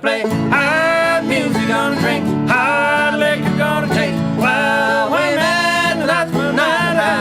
play hard music, gonna drink hard liquor, gonna take wild women, that's my night out.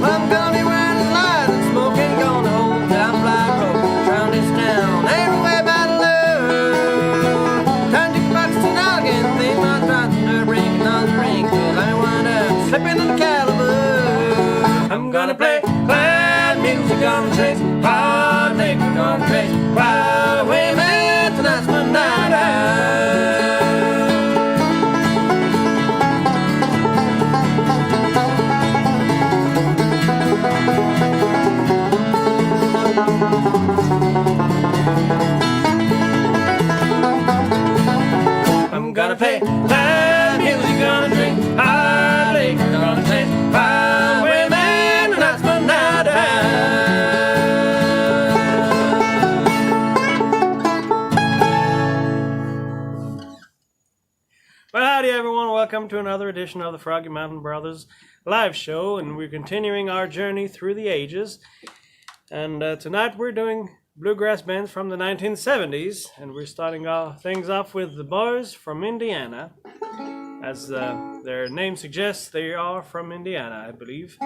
I'm gonna be wearing light and smoking, gonna hold down Fly Road, round this town, everywhere by the lure. Turn jukebox to noggin, think my thunder, bring another ring, till I wind up slipping in the caliber. I'm gonna play glad music, gonna chase hard liquor, gonna chase wild women, tonight's my night out. I'm gonna play loud music, gonna drink hard liquor, gonna chase wild women, and that's my night out. Well, howdy everyone, welcome to another edition of the Froggy Mountain Brothers live show, and we're continuing our journey through the ages. And tonight we're doing bluegrass bands from the 1970s, and we're starting things off with the boys from Indiana. As their name suggests, they are from Indiana, I believe,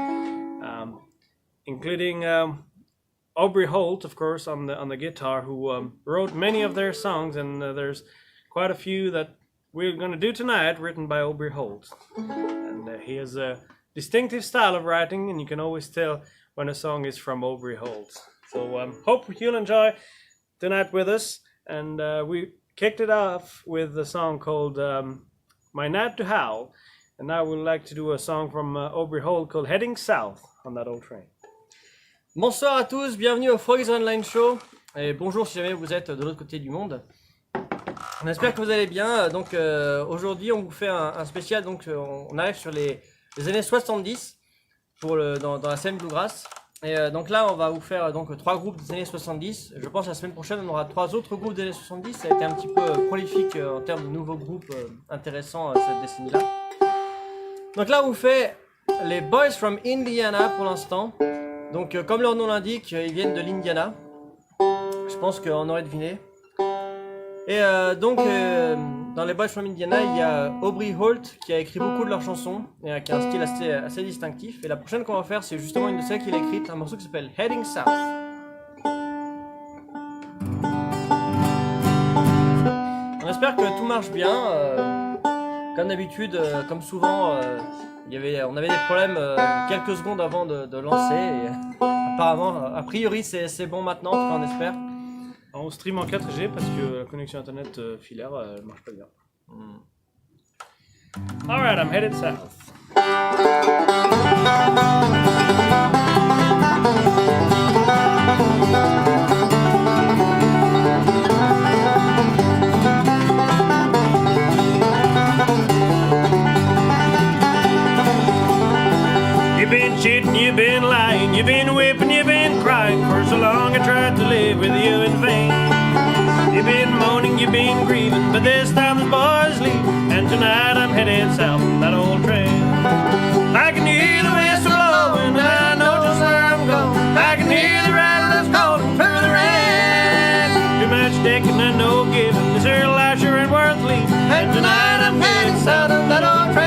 including Aubrey Holt, of course, on the guitar, who wrote many of their songs, and there's quite a few that we're going to do tonight written by Aubrey Holt. And he has a distinctive style of writing, and you can always tell when a song is from Aubrey Holt. So hope you'll enjoy tonight with us. And we kicked it off with a song called My Night to Howl. And now we'd like to do a song from Aubrey Holt called Heading South on That Old Train. Bonsoir à tous, bienvenue au Froggy's Online Show. Et bonjour si jamais vous êtes de l'autre côté du monde. On espère que vous allez bien. Donc aujourd'hui on vous fait un spécial. Donc on arrive sur les années 70 dans la scène Bluegrass. Et donc là on va vous faire donc 3 groupes des années 70. Je pense que la semaine prochaine on aura 3 autres groupes des années 70. Ça a été un petit peu prolifique en termes de nouveaux groupes intéressants cette décennie-là. Donc là on vous fait les Boys from Indiana pour l'instant. Donc comme leur nom l'indique, ils viennent de l'Indiana. Je pense qu'on aurait deviné. Et donc dans les Boys from Indiana, il y a Aubrey Holt qui a écrit beaucoup de leurs chansons et qui a un style assez distinctif. Et la prochaine qu'on va faire, c'est justement une de celles qu'il a écrite, un morceau qui s'appelle Heading South. On espère que tout marche bien. Comme d'habitude, comme souvent, on avait des problèmes quelques secondes avant de lancer. Et apparemment, a priori, c'est bon maintenant, en tout cas, on espère. On stream en 4G parce que la connexion internet filaire marche pas bien. Alright, I'm headed south. You've been cheating, you've been lying, you've been whipping, you've been crying. For so long I tried to live with you in vain. You've been moaning, you've been grieving, but this time the boys leave. And tonight I'm headed south on that old train. I can hear the whistle blowing, and I know just where I'm going. I can hear the rattlers calling through the rain. Too much taking and no giving, this here life sure ain't worth leaving. And tonight I'm headed south on that old train.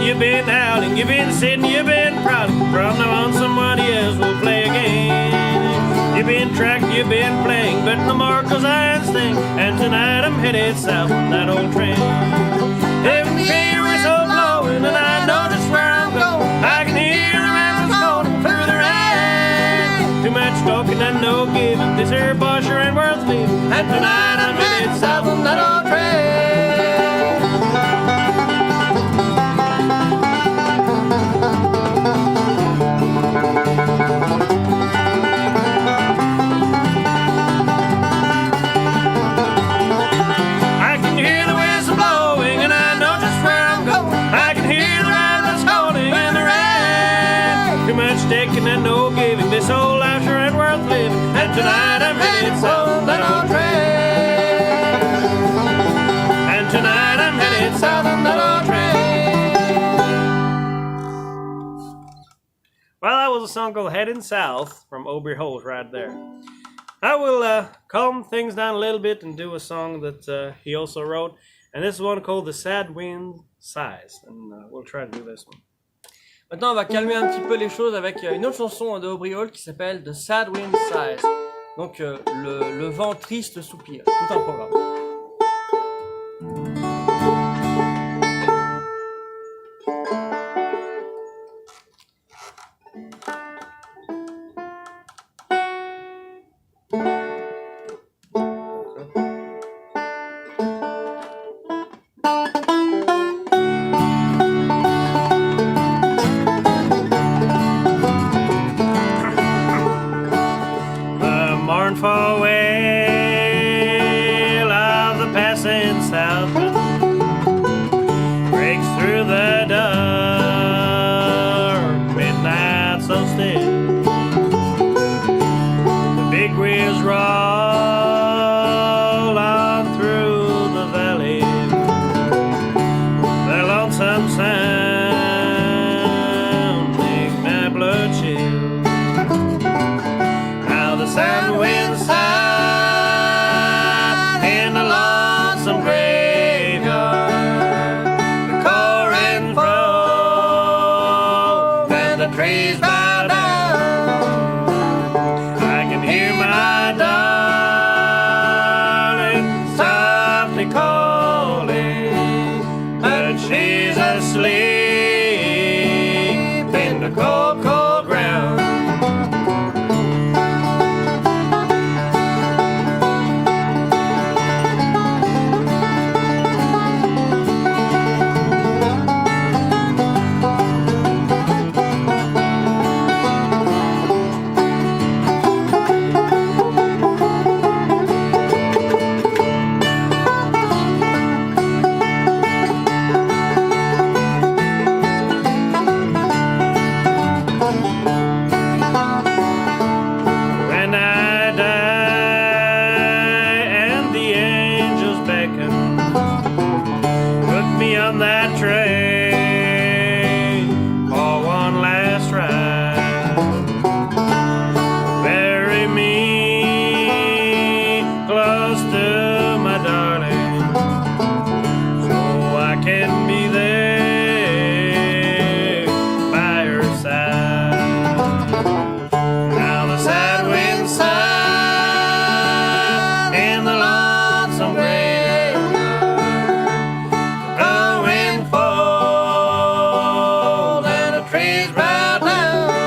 You've been howling, you've been sitting, you've been prowling. From now on somebody else will play again. You've been tracking, you've been playing, but no more 'cause I sing. And tonight I'm headed south on that old train. I can hear your whistle blowing, and I know just where I'm going. I can hear the rattles calling through the rain. Too much talking and no giving, this here boy sure ain't worth leaving. And tonight I'm headed south on that old train. tonight I'm headed south on that old train. Well, that was a song called Heading South from Aubrey Holt right there. I will calm things down a little bit and do a song that he also wrote. And this is one called The Sad Wind Sighs. And we'll try to do this one. Maintenant, on va calmer un petit peu les choses avec une autre chanson de Aubrey Holt qui s'appelle The Sad Wind Sighs. Donc, le vent triste soupire. Tout un programme. Mournful wail of the passing southwind breaks through the dark midnight so still. The big wheels roll on through the valley, their lonesome sound make my blood chill. How the sad wind sigh in the lonesome graveyard, the cold froze and the trees bow down. I can hear my darling softly calling, but she's asleep in the cold, cold ground. When I die and the angels beckon, put me on that train for one last ride. Bury me close to my darling, so I can be there by her side. Now the sad wind sigh in the lonesome graveyard, the wind falls and the trees bow down.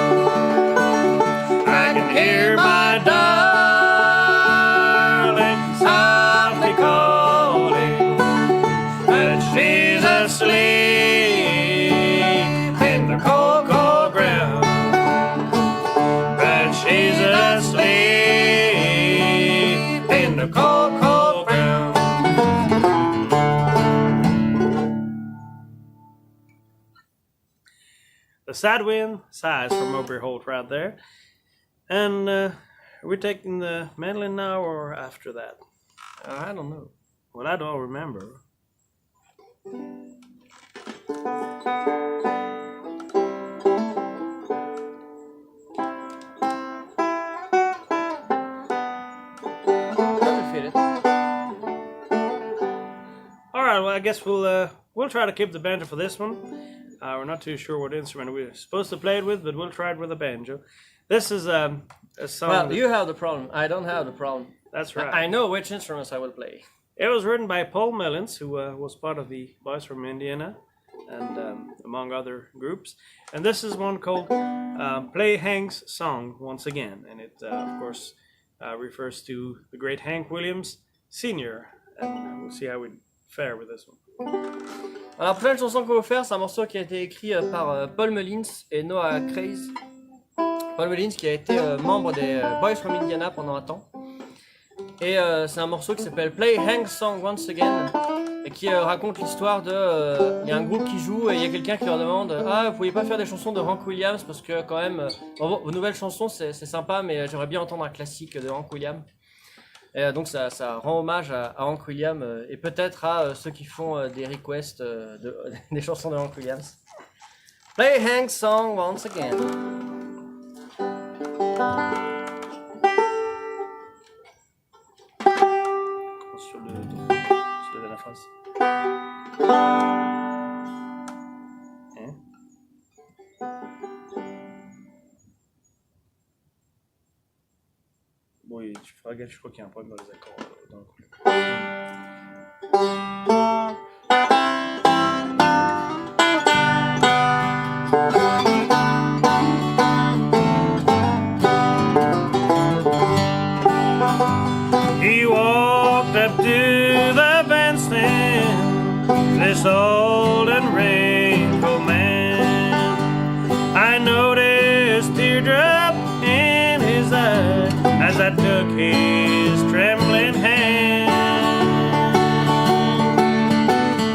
I can hear my darling softly calling, but she's asleep in the cold, cold ground. But she's asleep in the cold, cold ground. The Sad Wind Sighs from Aubrey Holt right there. And we're taking the mandolin now or after that? I don't know. Well, I don't remember. Doesn't fit it. All right, well, I guess we'll try to keep the banjo for this one. We're not too sure what instrument we're supposed to play it with, but we'll try it with a banjo. This is a song. Well, you have the problem. I don't have the problem. That's right. I know which instruments I will play. It was written by Paul Mellons, who was part of the Boys from Indiana, and among other groups. And this is one called Play Hank's Song Once Again. And it, of course, refers to the great Hank Williams Sr. And we'll see how we fare with this one. Alors, la prochaine chanson qu'on va faire, c'est un morceau qui a été écrit par Paul Mullins et Noah Craze. Paul Mullins qui a été membre des Boys from Indiana pendant un temps. Et c'est un morceau qui s'appelle Play Hank's Song Once Again et qui raconte l'histoire de... Il y a un groupe qui joue et il y a quelqu'un qui leur demande « Ah, vous pouvez pas faire des chansons de Hank Williams parce que quand même, vos nouvelles chansons c'est sympa mais j'aimerais bien entendre un classique de Hank Williams. » Et donc ça rend hommage à Hank Williams et peut-être à ceux qui font des requests des chansons de Hank Williams. Play Hank's song once again. Sur la dernière phrase. Hein? Oui, tu feras gaffe, je crois qu'il y a un problème dans les accords dans le couplet. He walked up to the bandstand, this old and wrinkled man. I noticed teardrop in his eye as I took his trembling hand.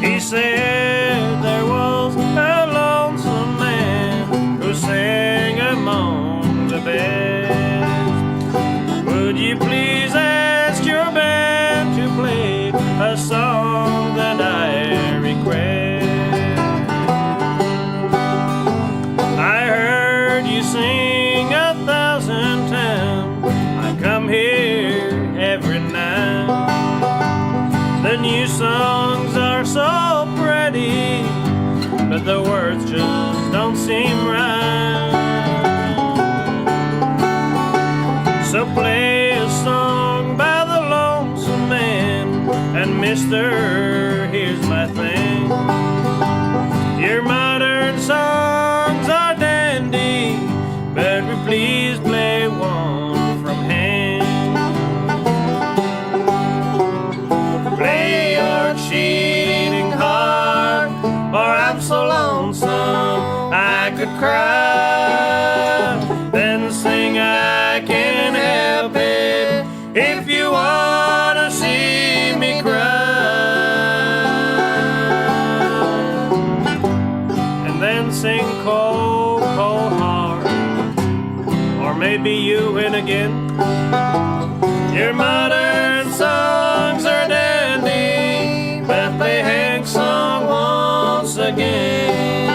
He said there was a lonesome man who sang among the beds. Would you please ask your band to play a song that I request? I heard you sing 1,000 times. I come here every night. The new songs are so pretty, but the words just don't seem right. So play a song by the lonesome man, and mister, here's my thing. Your modern songs are dandy, but we please play one from hand. Play your cheating heart, or I'm so lonesome I could cry. Then sing I can't help it if you wanna see me cry. And then sing cold, cold heart, or maybe you win again. Your modern songs are dandy, but play Hank's song once again.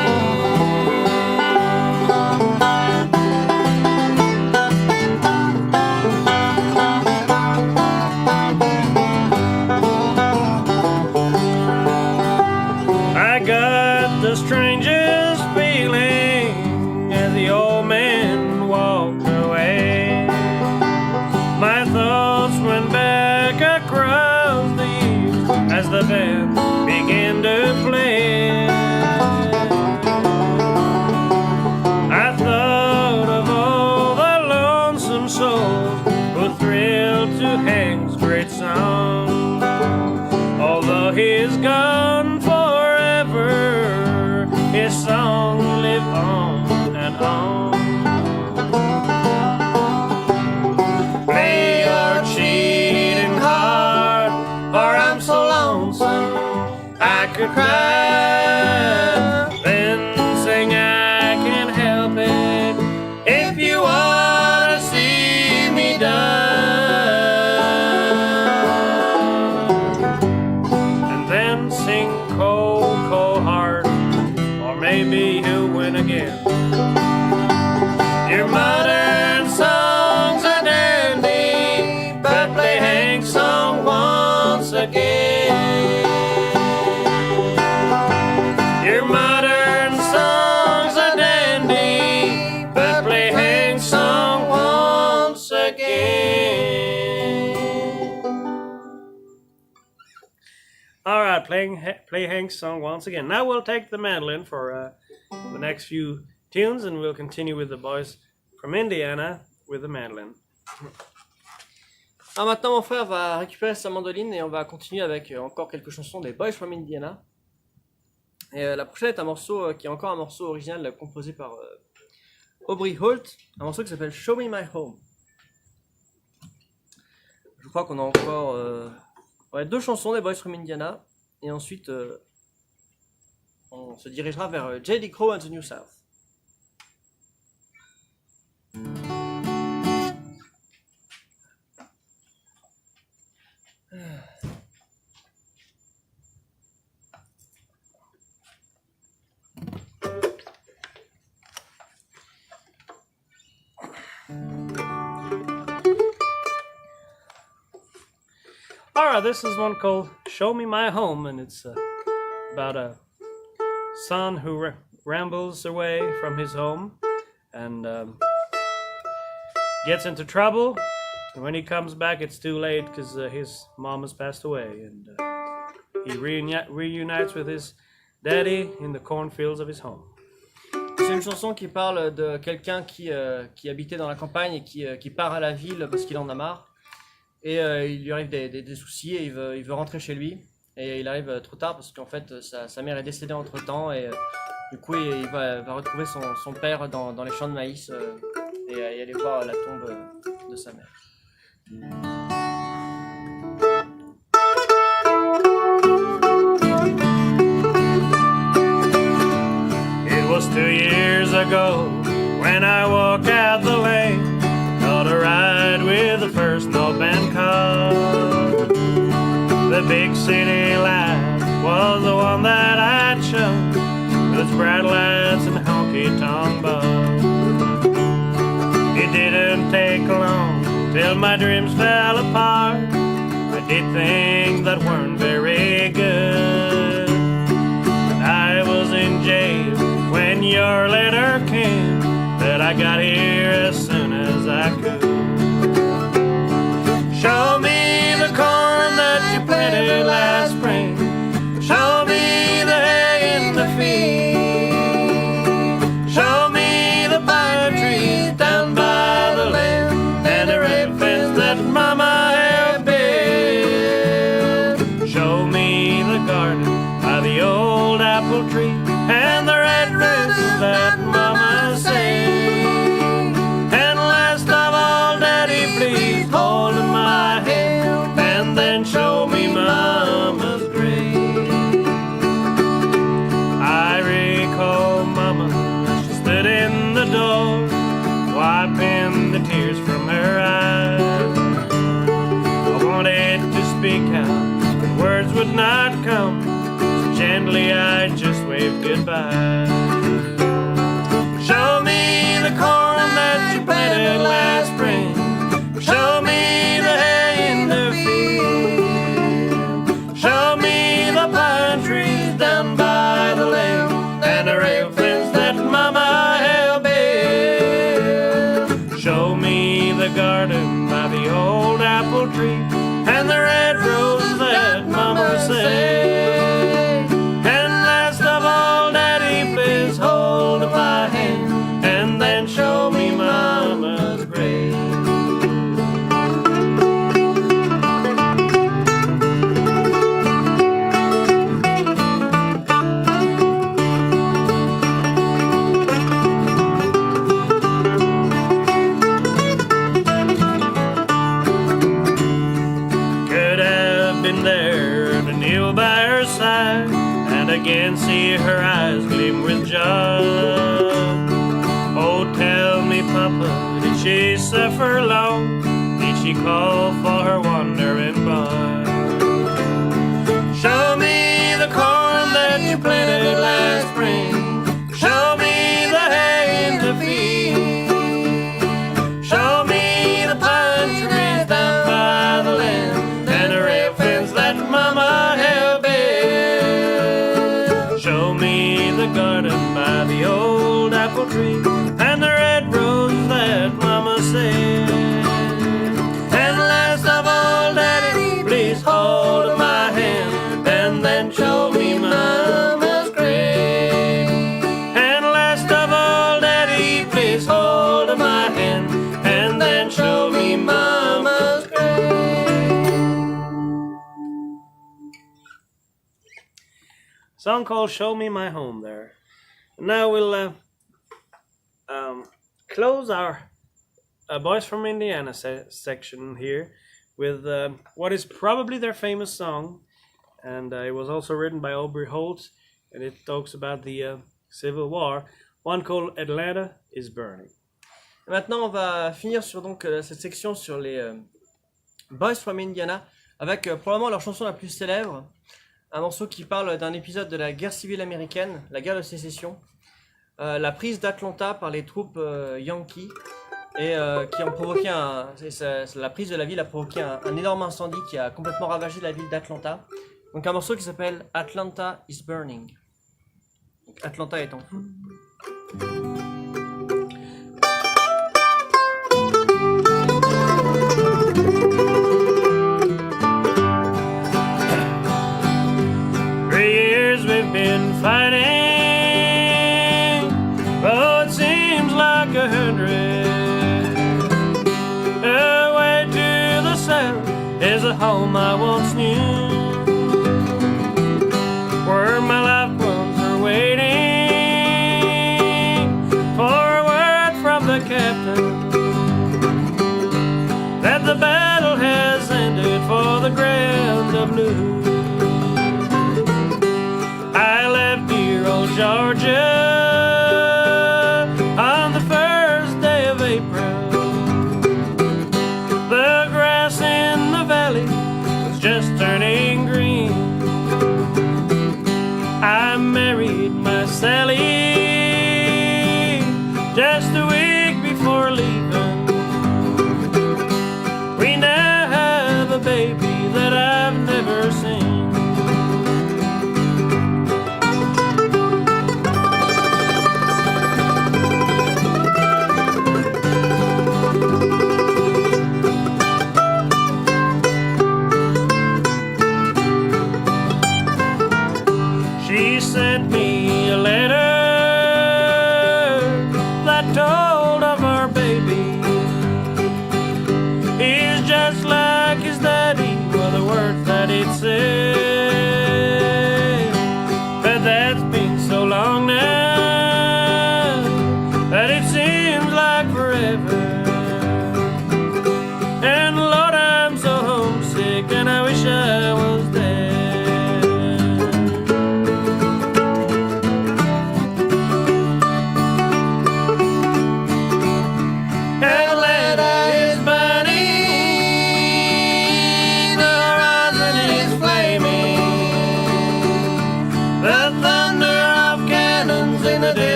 I got the strangest feeling as the old man walked away. My thoughts went back across the years as the band began to play. I thought of all the lonesome souls who thrilled to Hank's great song. Although he's gone forever, his song live on and on. Play your cheating heart, or I'm so lonesome I could cry. Then sing I can't help it if you wanna see me die. And then sing cold, cold heart, or maybe you'll win again. Your modern songs are dandy, but play Hank's song once again. Your modern songs are dandy, but play Hank's song once again. All right, play Hank's song once again. Now we'll take the mandolin for the next few tunes, and we'll continue with the boys from Indiana with the mandolin. Alors maintenant mon frère va récupérer sa mandoline et on va continuer avec encore quelques chansons des Boys from Indiana. Et la prochaine est un morceau qui est encore un morceau original composé par Aubrey Holt, un morceau qui s'appelle Show Me My Home. Je crois qu'on a encore deux chansons des Boys from Indiana et ensuite on se dirigera vers J.D. Crowe and the New South. soir, this is one called Show Me My Home, and it's about a son who rambles away from his home and gets into trouble. And when he comes back, it's too late because his mom has passed away, and he reunites with his daddy in the cornfields of his home. C'est une chanson qui parle de quelqu'un qui habitait dans la campagne et qui part à la ville parce qu'il en a marre. Et il lui arrive des soucis et il veut rentrer chez lui. Et il arrive trop tard parce qu'en fait sa mère est décédée entre temps. Et du coup il va retrouver son père dans les champs de maïs et aller voir la tombe de sa mère. It was 2 years ago when I walked out the lane, got a ride with the first no band car. The big city life was the one that I chose, with its bright lights and honky-tonk bars. It didn't take long till my dreams fell apart. I did things that weren't very good, and I was in jail when your letter came, that I got here as soon as I could. Show me the corn that you planted last spring. Show me the hay in the field. Show me the pine trees down by the lake, and the red fence that Mama had built. Show me the garden by the old apple tree, and the red roses that Mama sang. And last of all, Daddy, please hold my hand, and then show me Mama's grave. I recall Mama, she stood in the door, wiping the tears from her eyes. I wanted to speak out, but words would not come, so gently I just waved goodbye. Show me the corn that you planted last spring. Show me the hay in the field. Show me the pine trees down by the lake, and the rail fence that Mama had built. Show me the garden by the old apple tree, and the red rose that Mama sang. And last of all, Daddy, please hold my hand, and then show me Mama's grave. Could have been there to kneel by her side, and again see her eyes gleam with joy. Oh, tell me, Papa, did she suffer long? Did she call for her wandering boy? Show me the corn that you planted last spring. Show me the hay in the field. Show me the pine trees down by the land, and the rail fence that Mama had built. Show me the garden by the old apple tree, and the red rose that Mama said. And last of all, Daddy, please hold my hand, and then show me Mama's grave. And last of all, Daddy, please hold my hand, and then show me Mama's grave. Song called Show Me My Home there. Now we'll close our Boys from Indiana section here with what is probably their famous song, and it was also written by Aubrey Holt, and it talks about the Civil War, one called Atlanta is Burning. Maintenant, on va finir sur donc cette section sur les Boys from Indiana avec probablement leur chanson la plus célèbre, un morceau qui parle d'un épisode de la guerre civile américaine, la guerre de sécession, la prise d'Atlanta par les troupes yankees et qui ont provoqué la prise de la ville a provoqué un énorme incendie qui a complètement ravagé la ville d'Atlanta. Donc un morceau qui s'appelle Atlanta is Burning. Donc, Atlanta est en feu. We've been fighting, oh, it seems like 100. Away to the south is a home I once knew, where my loved ones are waiting for a word from the captain that the battle has ended for the ground of blue. Georgia, on the first day of April, the grass in the valley was just turning green. I married my Sally just a week before leaving. We now have a baby that I've never seen. Sent me a letter that told of our baby. He's just like his daddy, were the words that it said. But that's been so long now that it seems like forever. And Lord, I'm so homesick and I wish I was there.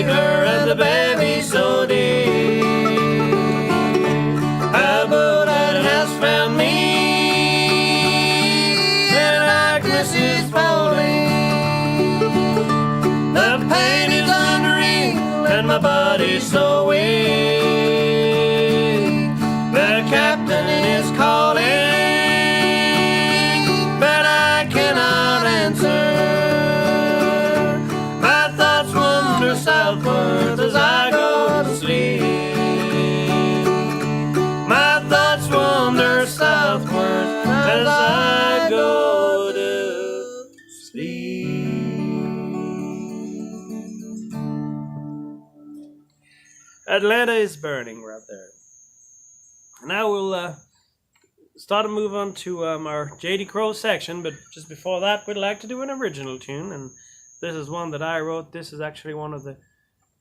Her and the baby so dear, a bullet has found me and darkness is falling. The pain is unreal and my body's so weak. The captain is calling, but I cannot answer. Southwards as I go to sleep. My thoughts wander southwards as I go to sleep. Atlanta is burning right there. Now we'll start to move on to our J.D. Crowe section, but just before that we'd like to do an original tune, and this is one that I wrote. This is actually one of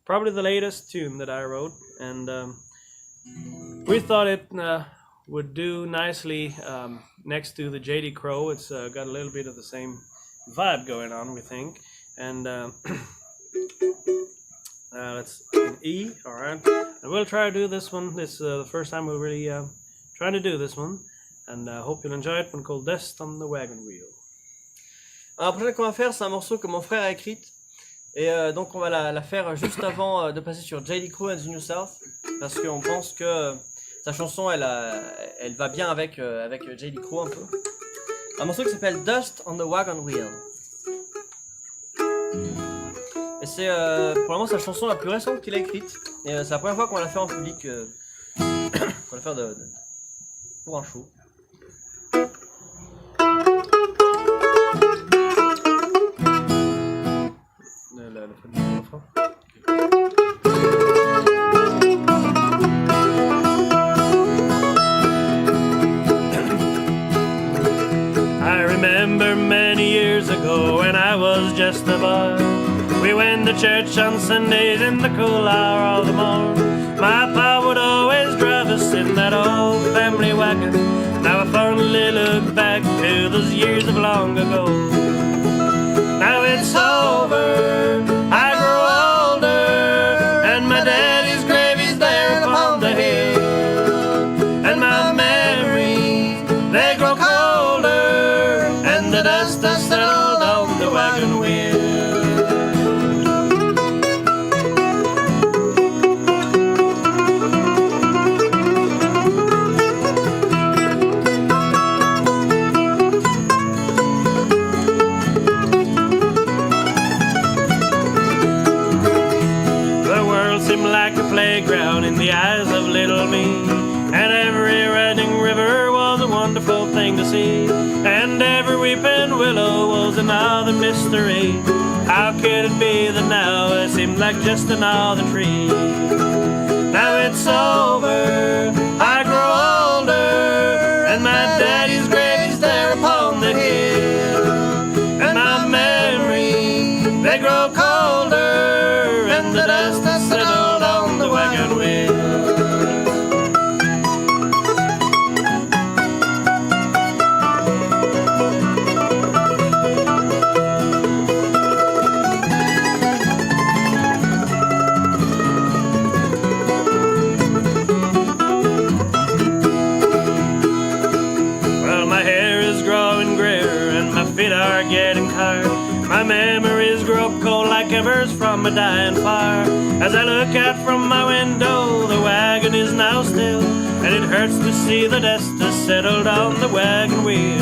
probably the latest tune that I wrote, and we thought it would do nicely next to the J.D. Crowe. It's got a little bit of the same vibe going on, we think, and that's in E, alright, and we'll try to do this one. This is the first time we're really trying to do this one, and I hope you'll enjoy it, one called Dust on the Wagon Wheel. Alors, la prochaine qu'on va faire, c'est un morceau que mon frère a écrit. Et donc, on va la faire juste avant de passer sur J.D. Crowe and the New South. Parce qu'on pense que sa chanson, elle va bien avec J.D. Crowe un peu. Un morceau qui s'appelle Dust on the Wagon Wheel. Et c'est probablement sa chanson la plus récente qu'il a écrite. Et c'est la première fois qu'on va la faire en public. Qu'on va la faire pour un show. I remember many years ago when I was just a boy. We went to church on Sundays in the cool hour of the morning. My pa would always drive us in that old family wagon. Now I fondly look back to those years of long ago. Now it's over, I grow older, and my daddy's grave is there upon the hill. And my memories, they grow colder, and the dust has settled on the wagon wheel. Playground in the eyes of little me, and every running river was a wonderful thing to see, and every weeping willow was another mystery. How could it be that now it seemed like just another tree? Now it's over, I grow older, and my daddy's grave is there upon the hill, and my memories, they grow colder, and the dust has settled on the wagon wheel. Well, my hair is growing grayer and my feet are getting tired. My memories grow cold like embers from a dying fire. As I look out from my window, the wagon is now still, and it hurts to see the dust has settled on the wagon wheel.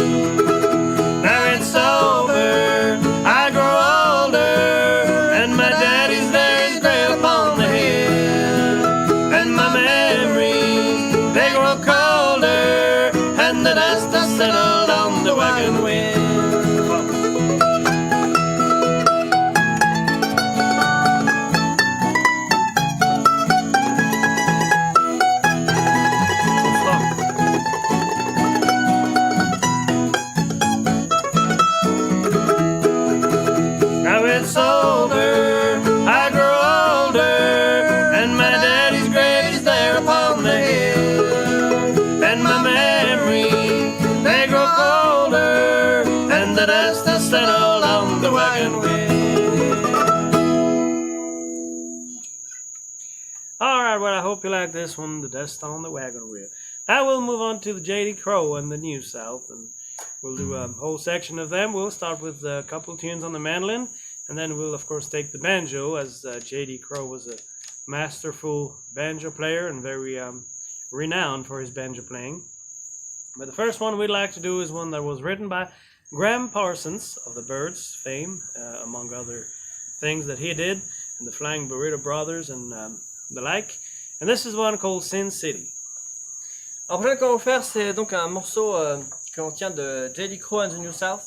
Now it's over, I grow older, and my daddy's there is gray upon the hill. And my memories, they grow colder, and the dust has settled on the wagon wheel. It's over, I grow older, and my daddy's grave is there upon the hill. And my memories, they grow colder, and the dust has settled on the wagon wheel. Alright, well, I hope you like this one, The Dust on the Wagon Wheel. Now we'll move on to the J.D. Crowe and the New South, and we'll do a whole section of them. We'll start with a couple tunes on the mandolin, and then we'll, of course, take the banjo, as J.D. Crowe was a masterful banjo player and very renowned for his banjo playing. But the first one we'd like to do is one that was written by Graham Parsons of the Byrds fame, among other things that he did, and the Flying Burrito Brothers and the like. And this is one called Sin City. Alors, le prochain qu'on va faire, c'est donc un morceau qu'on tient de J.D. Crowe and the New South.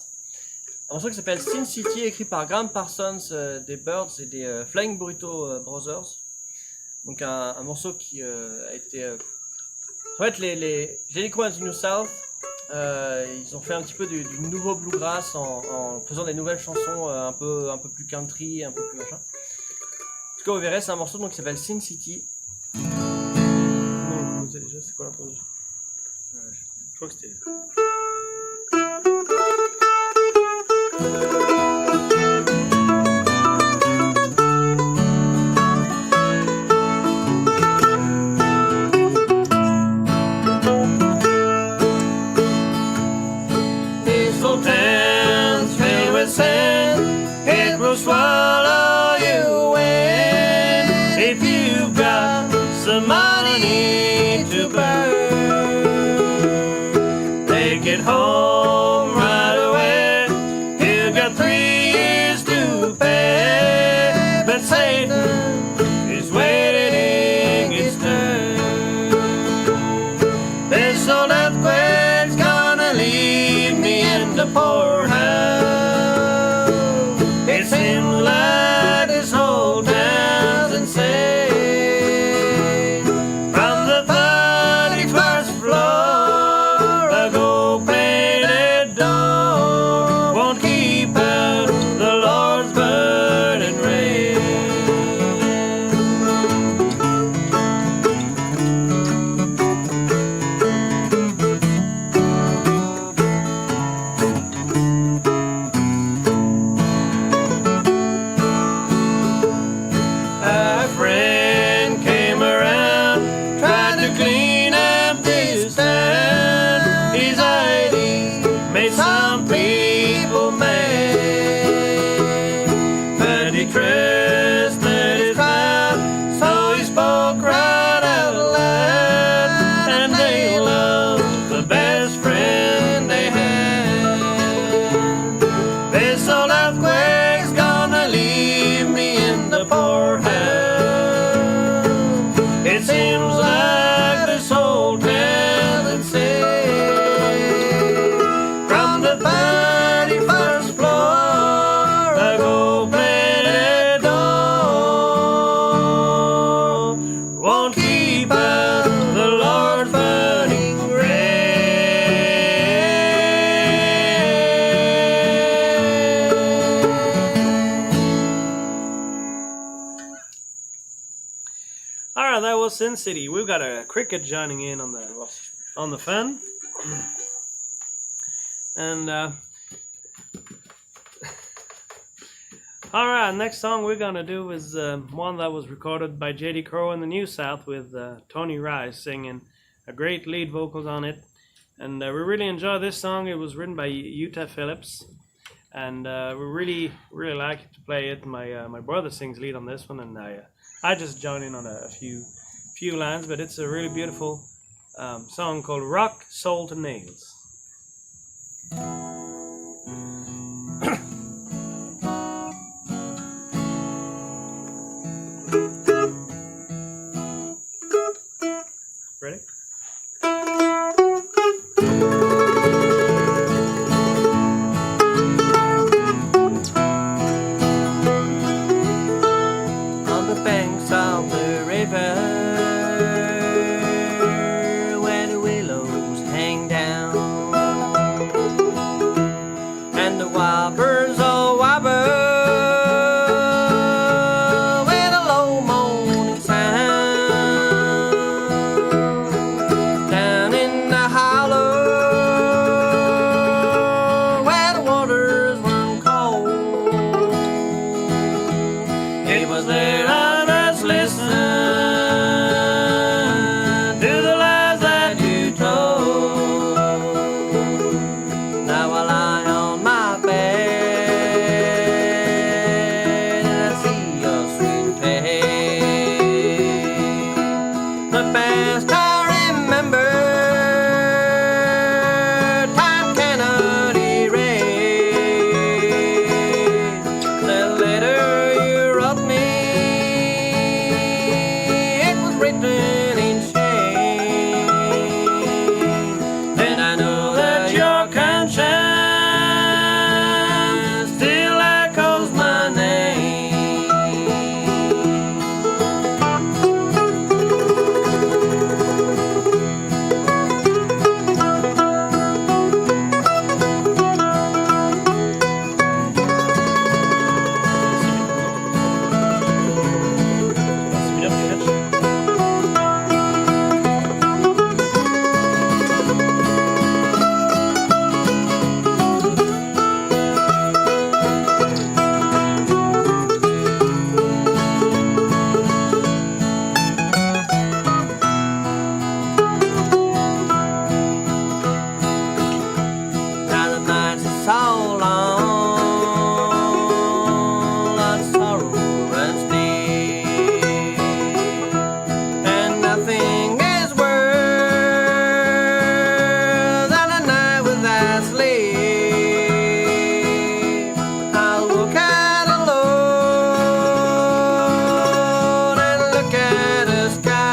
Un morceau qui s'appelle Sin City, écrit par Graham Parsons des Byrds et des Flying Burrito Brothers. Donc un morceau qui a été... En fait, les J.D. Crowe and the New South, ils ont fait un petit peu du nouveau Bluegrass en faisant des nouvelles chansons un peu plus country, un peu plus machin. En tout cas, vous verrez, c'est un morceau donc, qui s'appelle Sin City. Non, vous savez déjà, c'est quoi l'introduction? Je crois que c'était... These old towns filled with sand, it will swallow you in if you've got some money to burn. Take it home right away, you've got 3 years to pay, but Satan is waiting his turn. This old earthquake's gonna leave me in the poorhouse. It seems like this whole town's insane. From the 31st floor, a gold-plated door won't keep out the Lord's burning rain. poor hand. It seems like this old town that said from the 31st floor the gold-plated door won't keep out the Lord's burning Alright, that was Sin City. We've got a cricket joining in on the fan. And alright, next song we're gonna do is one that was recorded by J.D. Crowe in the New South with Tony Rice singing a great lead vocals on it. And we really enjoy this song. It was written by Utah Phillips. And we really like to play it. My brother sings lead on this one, and I just join in on a few lines, but it's a really beautiful song called Rock, Salt and Nails. Ready? On the banks of the river, where the willows hang down, and the wild birds all wobble with a low moaning sound. Down in the hollow, where the waters run cold, it was there I just listened to the lies that you told. Now I lie on my bed and I see your sweet face. The best I remember, time cannot erase. The letter you wrote me, it was written in shame. And I know that your conscience still echoes my name. Now the nights are so long, lots of sorrow runs deep, and nothing is worse than a night without sleep. I'll look out alone and look at the sky,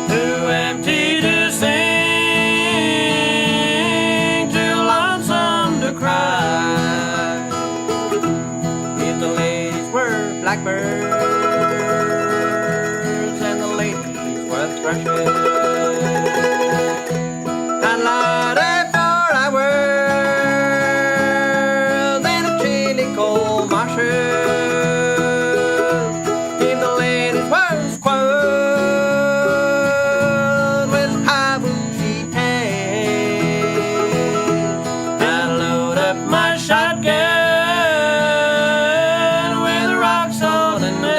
too empty to sing, too lonesome to cry. If the ladies were blackbirds and the ladies were thrushes, I'd light up for hours in a chilly cold marshes. If the ladies were squirrels with high bushy tails, I'd load up my shotgun with rock, salt, and nails.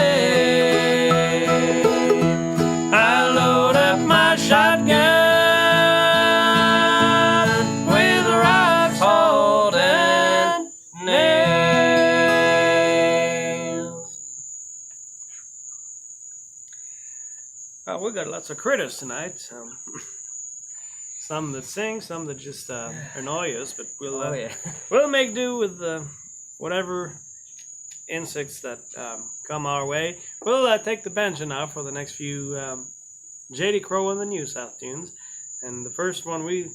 I load up my shotgun with rock, salt, and nails. Well, we got lots of critters tonight. Some that sing, some that just annoy us, but we'll Oh yeah. we'll make do with whatever insects that come our way. We'll take the banjo now for the next few J.D. Crowe and the New South tunes. And the first one we're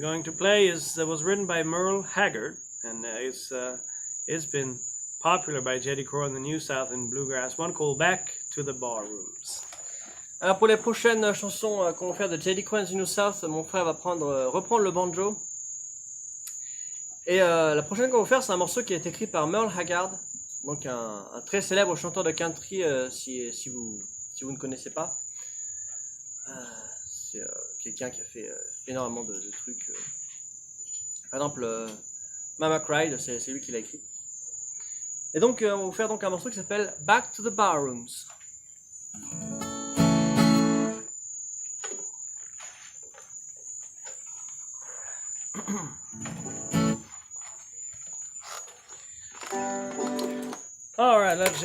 going to play was written by Merle Haggard, and it's been popular by J.D. Crowe and the New South in Bluegrass, one called Back to the Barrooms. Alors pour les prochaines chansons qu'on va faire de J.D. Crowe and the New South, mon frère va reprendre le banjo. Et la prochaine qu'on va faire, c'est un morceau qui a été écrit par Merle Haggard, donc un très célèbre chanteur de country, si vous ne connaissez pas. C'est quelqu'un qui a fait énormément de trucs. Par exemple, Mama Cried, c'est lui qui l'a écrit. Et donc, on va vous faire donc un morceau qui s'appelle Back to the Barrooms. All right, let's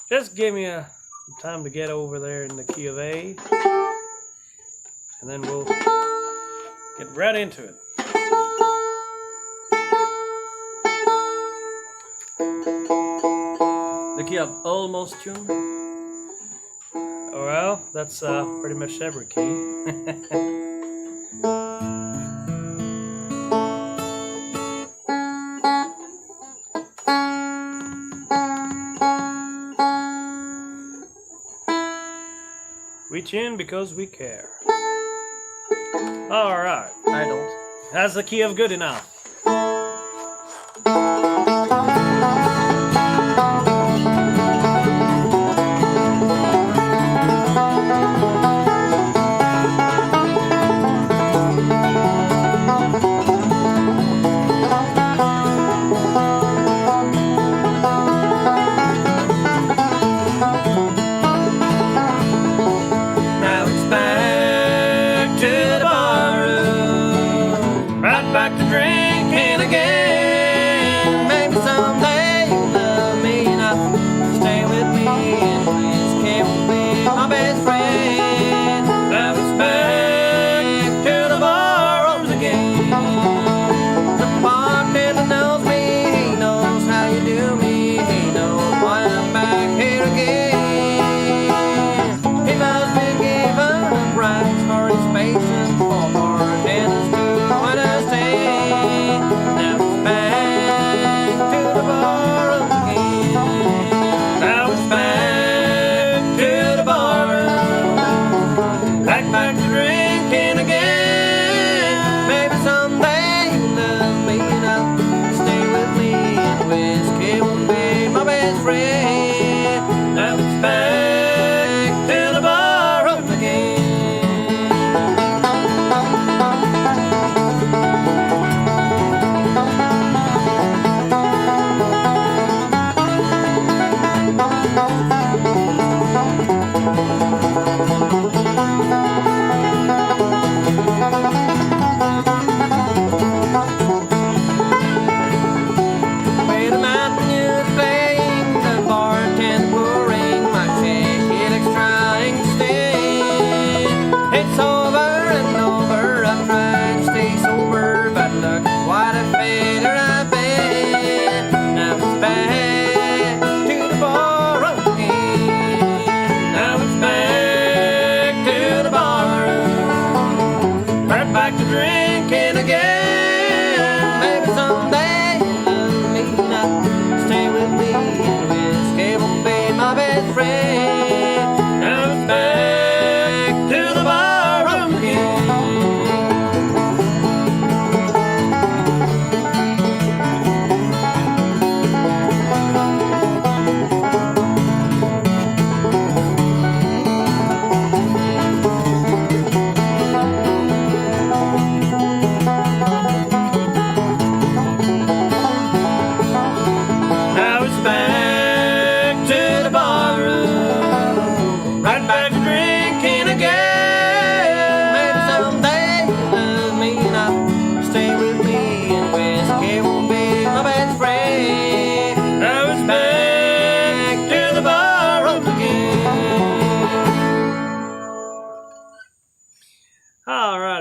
just give me time to get over there in the key of A, and then we'll get right into it. The key of almost tune. Oh, well, that's pretty much every key. We tune because we care. All right. I don't. That's the key of good enough.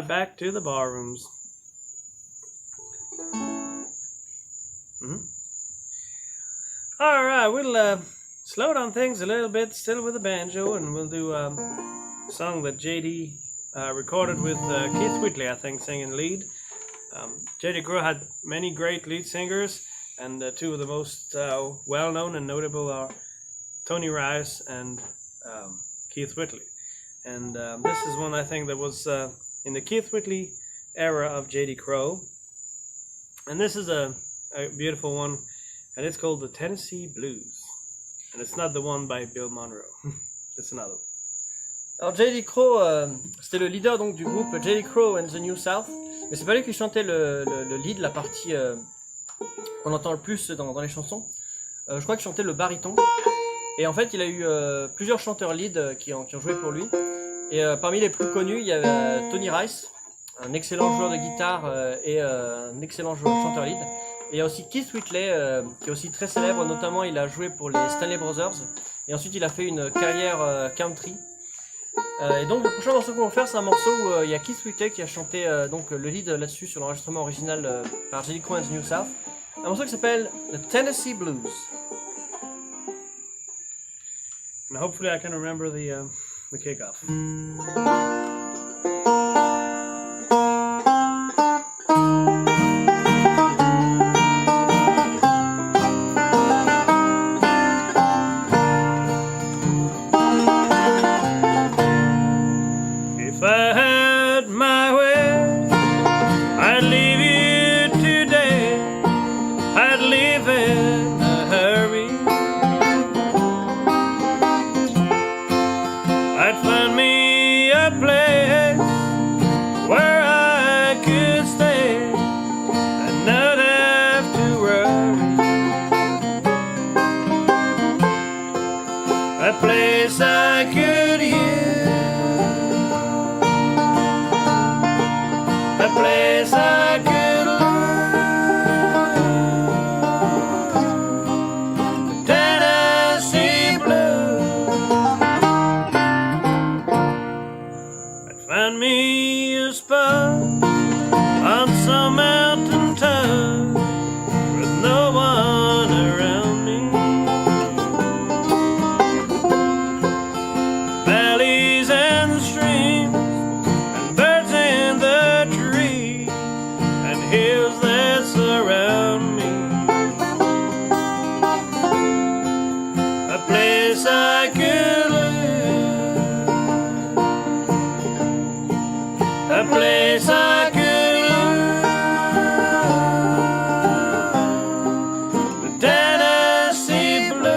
Back to the barrooms. All right, we'll slow down things a little bit, still with the banjo, and we'll do a song that JD recorded with Keith Whitley, I think, singing lead. JD Crowe had many great lead singers, and two of the most well-known and notable are Tony Rice and Keith Whitley. And this is one I think that was in the Keith Whitley era of JD Crowe. And this is a beautiful one, and it's called the Tennessee Blues. And it's not the one by Bill Monroe. It's another one. Alors JD Crowe, c'était le leader donc du groupe JD Crowe and the New South, mais c'est pas lui qui chantait le lead, la partie qu'on entend le plus dans les chansons. Je crois qu'il chantait le baryton. Et en fait, il a eu plusieurs chanteurs lead qui ont joué pour lui. Et parmi les plus connus, il y avait Tony Rice, un excellent joueur de guitare et un excellent chanteur lead. Et il y a aussi Keith Whitley, qui est aussi très célèbre, notamment il a joué pour les Stanley Brothers. Et ensuite il a fait une carrière country. Et donc le prochain morceau qu'on va faire, c'est un morceau où il y a Keith Whitley qui a chanté donc le lead là-dessus sur l'enregistrement original par JD Crowe and the New South. Un morceau qui s'appelle The Tennessee Blues. And hopefully I can remember the kickoff. If I had my way, I'd leave you today. I'd leave in a hurry. I'd find me a place where I could stay and not have to worry. A place I could use, a place I could learn. Tennessee Blues. I'd find me a spot on some mountain top with no one around me. Valleys and streams and birds in the trees and hills that surround me. A place I could live, a place I could learn. The Tennessee Blues.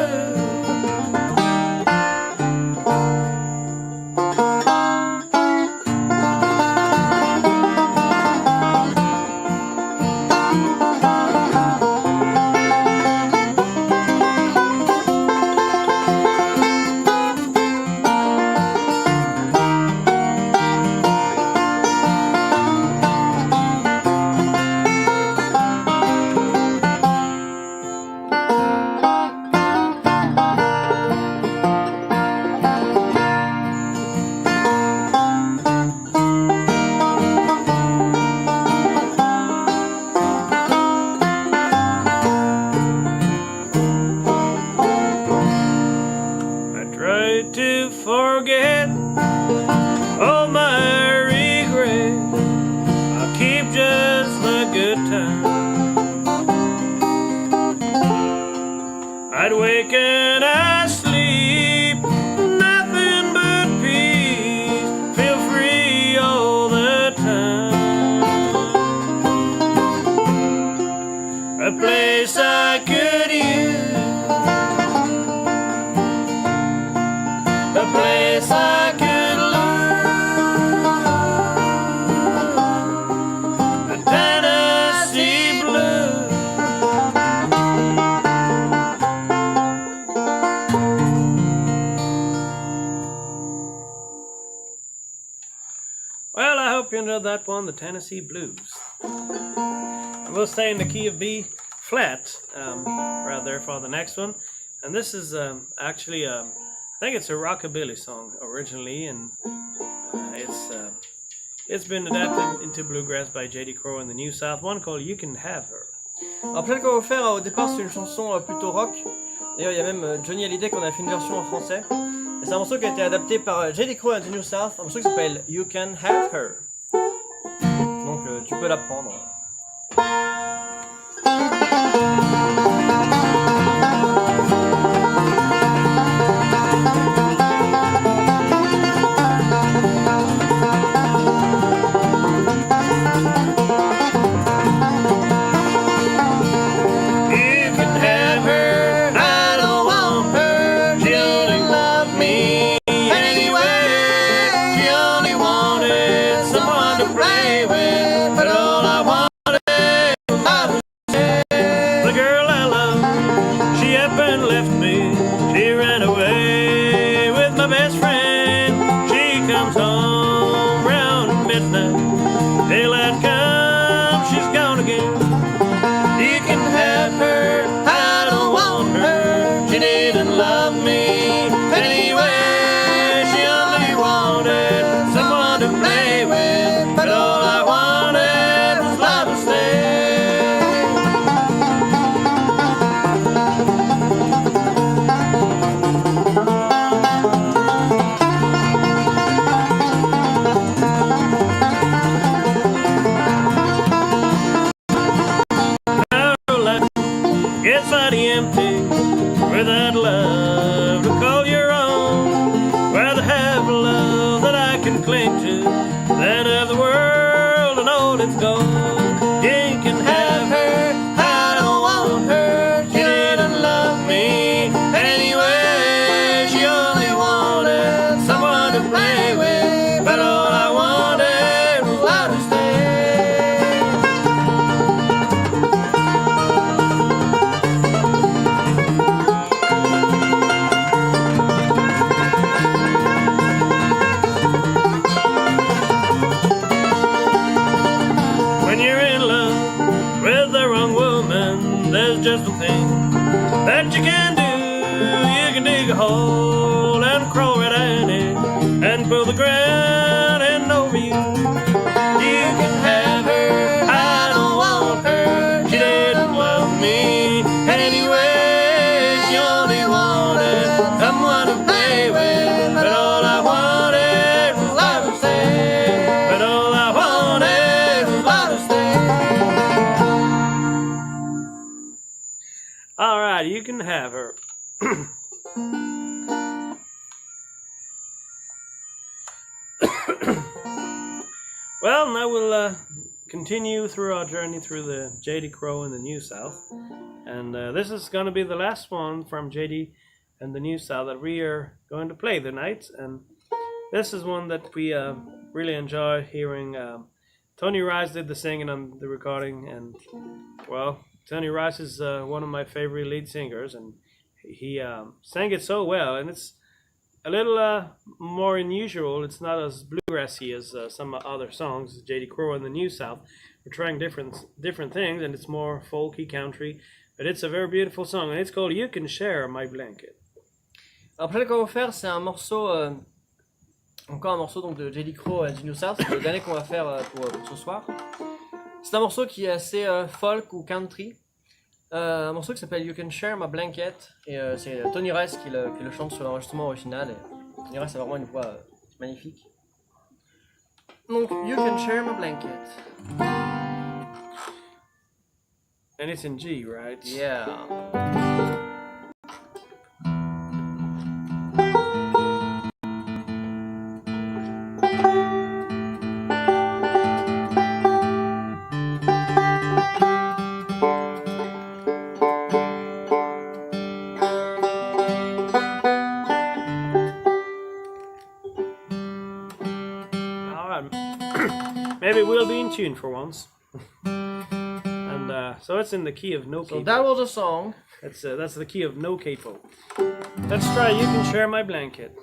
I tried to forget all my regrets. I'll keep just the good times. I'd wake and I sleep, nothing but peace. Feel free all the time. A place I could use, a place I could learn. The Tennessee Blues. Well, I hope you enjoyed that one, the Tennessee Blues. And we'll stay in the key of B flat right there for the next one. And this is actually I think it's a rockabilly song originally, and it's been adapted into bluegrass by JD Crowe and the New South. One called "You Can Have Her." Alors peut-être qu'on va vous faire au départ c'est une chanson plutôt rock. D'ailleurs il y a même Johnny Hallyday qu'on a fait une version en français. Et c'est un morceau qui a été adapté par J.D. Crowe and the New South, un morceau qui s'appelle You Can Have Her. Donc tu peux la prendre. Just a thing that you can do. You can dig a hole and crawl right in it and pull the ground in over you. You can have her, I don't want her. She didn't love me anyway. She only wanted someone to play with. But all I wanted was love to stay. But all I wanted was love to stay. Alright, you can have her. Well, now we'll continue through our journey through the J.D. Crowe and the New South. And this is going to be the last one from J.D. and the New South that we are going to play tonight. And this is one that we really enjoy hearing. Tony Rice did the singing on the recording, and well, Tony Rice is one of my favorite lead singers, and he sang it so well, and it's a little more unusual. It's not as bluegrassy as some other songs. J.D. Crowe and the New South are trying different things, and it's more folky country, but it's a very beautiful song, and it's called You Can Share My Blanket. Alors après, ce qu'on va faire, c'est un morceau, encore un morceau donc, de J.D. Crowe and the New South, c'est le dernier qu'on va faire pour ce soir. C'est un morceau qui est assez folk ou country. Un morceau qui s'appelle You Can Share My Blanket. Et c'est Tony Rice qui le chante sur l'enregistrement original. Et Tony Rice a vraiment une voix magnifique. Donc, You Can Share My Blanket. And it's in G, right? Yeah. Maybe we'll be in tune for once. And so it's in the key of no capo. So that was a song. That's the key of no capo. Let's try You Can Share My Blanket.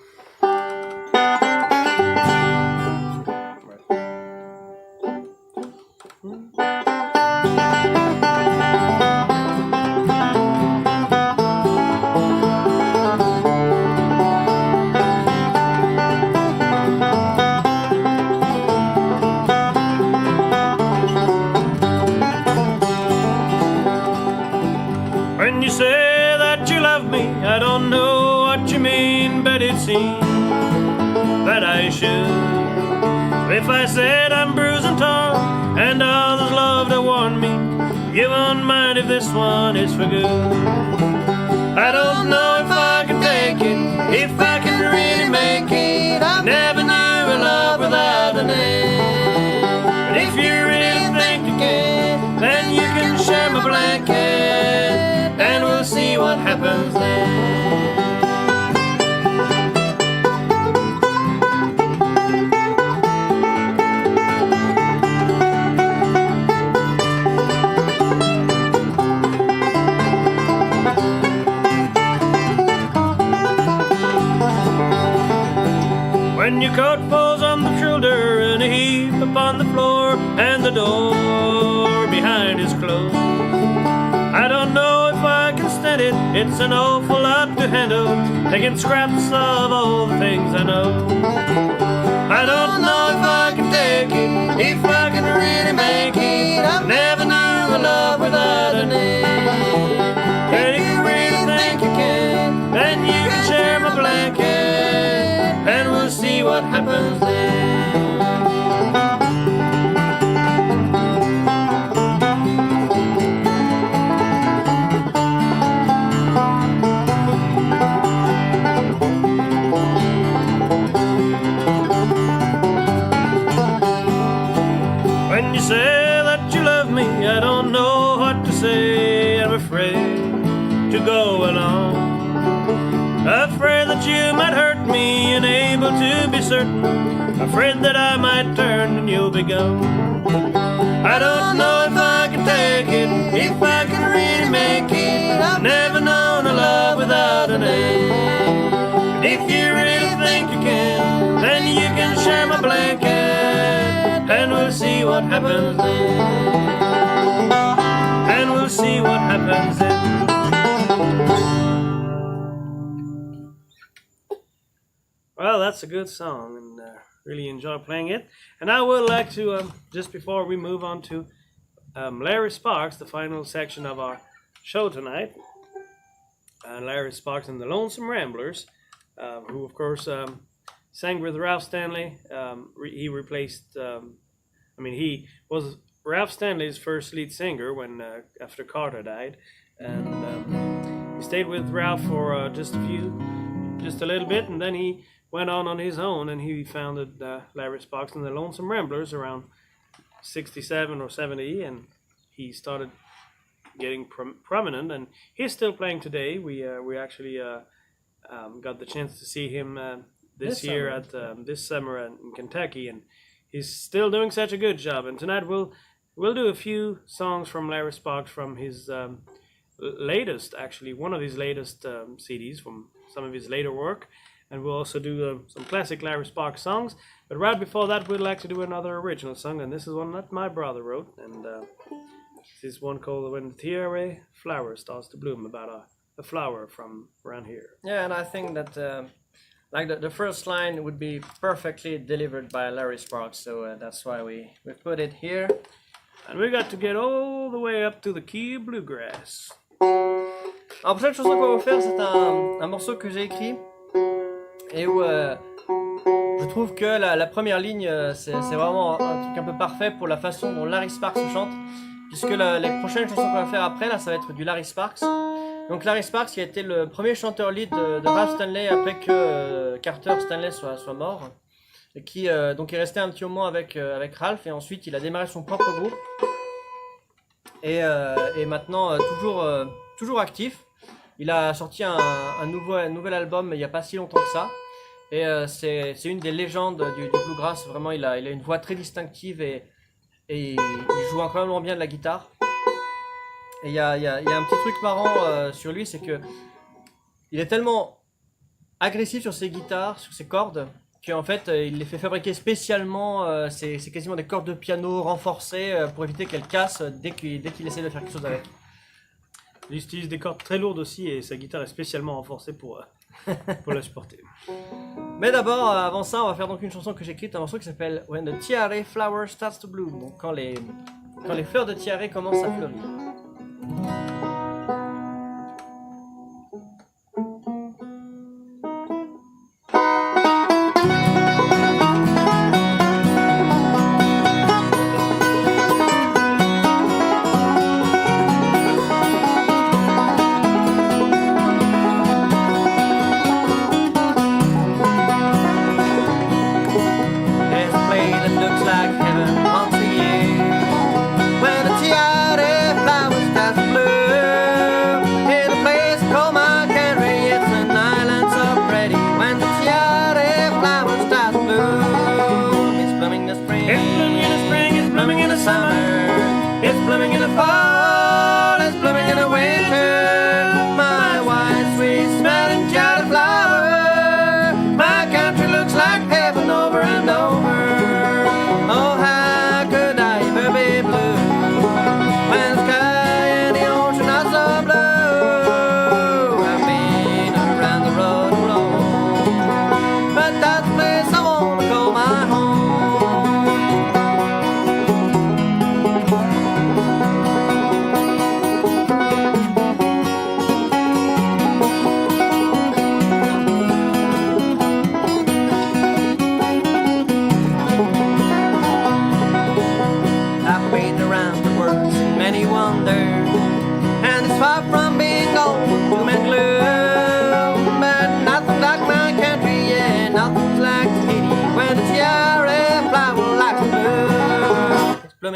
love me, I don't know what you mean, but it seems that I should. If I said I'm bruised and torn, and others love to warn me, you won't mind if this one is for good. I don't know if I can take it, if I can really make it. I never knew a love without an end. But if you really think you can, then you can share my blanket, and we'll see what happens then. When your coat falls on the shoulder and a heap upon the floor, and the door behind is closed, I don't know if I can stand it, it's an awful lot to handle, taking scraps of all the things I know. I don't know if I can take it, if I can really make it. I never knew a love without an end. But if you really think you can, then you can share my blanket, and we'll see what happens then. When you say that you love me, I don't know what to say. I'm afraid to go along, afraid that you might hurt me, unable to be certain, afraid that I might turn and you'll be gone. I don't know if I can take it, if I can really make it. I've never known a love without an end. But if you really think you can, then you can share my blanket, and we'll see what happens then. And we'll see what happens then. Well, that's a good song, and really enjoy playing it. And I would like to, just before we move on to Larry Sparks, the final section of our show tonight, Larry Sparks and the Lonesome Ramblers, who of course sang with Ralph Stanley. He replaced, he was Ralph Stanley's first lead singer when after Carter died, and he stayed with Ralph for just a little bit, and then he went on his own, and he founded Larry Sparks and the Lonesome Ramblers around 67 or 70, and he started getting prominent, and he's still playing today. We actually got the chance to see him this summer in Kentucky, and he's still doing such a good job. And tonight we'll do a few songs from Larry Sparks from his latest, actually one of his latest CDs, from some of his later work. And we'll also do some classic Larry Sparks songs. But right before that, we'd like to do another original song, and this is one that my brother wrote. And this is one called "When the Tiare Flower Starts to Bloom," about a flower from around here. Yeah, and I think that the first line would be perfectly delivered by Larry Sparks, so that's why we put it here. And we got to get all the way up to the key of Bluegrass. Alors, la prochaine chanson qu'on va vous faire, c'est un morceau que j'ai écrit, et où je trouve que la première ligne, c'est vraiment un truc un peu parfait pour la façon dont Larry Sparks chante, puisque les prochaines chansons qu'on va faire après, là, ça va être du Larry Sparks. Donc Larry Sparks, qui a été le premier chanteur lead de Ralph Stanley après que Carter Stanley soit mort, et qui donc est resté un petit moment avec Ralph, et ensuite il a démarré son propre groupe, et maintenant toujours actif. Il a sorti un nouvel album il n'y a pas si longtemps que ça, et c'est une des légendes du Bluegrass. Vraiment, il a une voix très distinctive, et il joue incroyablement bien de la guitare. Et il y a un petit truc marrant sur lui, c'est que il est tellement agressif sur ses guitares, sur ses cordes, qu'en fait il les fait fabriquer spécialement. C'est quasiment des cordes de piano renforcées pour éviter qu'elles cassent dès qu'il essaie de faire quelque chose avec. Il utilise des cordes très lourdes aussi, et sa guitare est spécialement renforcée pour la supporter. Mais d'abord, avant ça, on va faire donc une chanson que j'ai écrite, un morceau qui s'appelle When the Tiare Flower Starts to Bloom, donc quand les fleurs de tiare commencent à fleurir.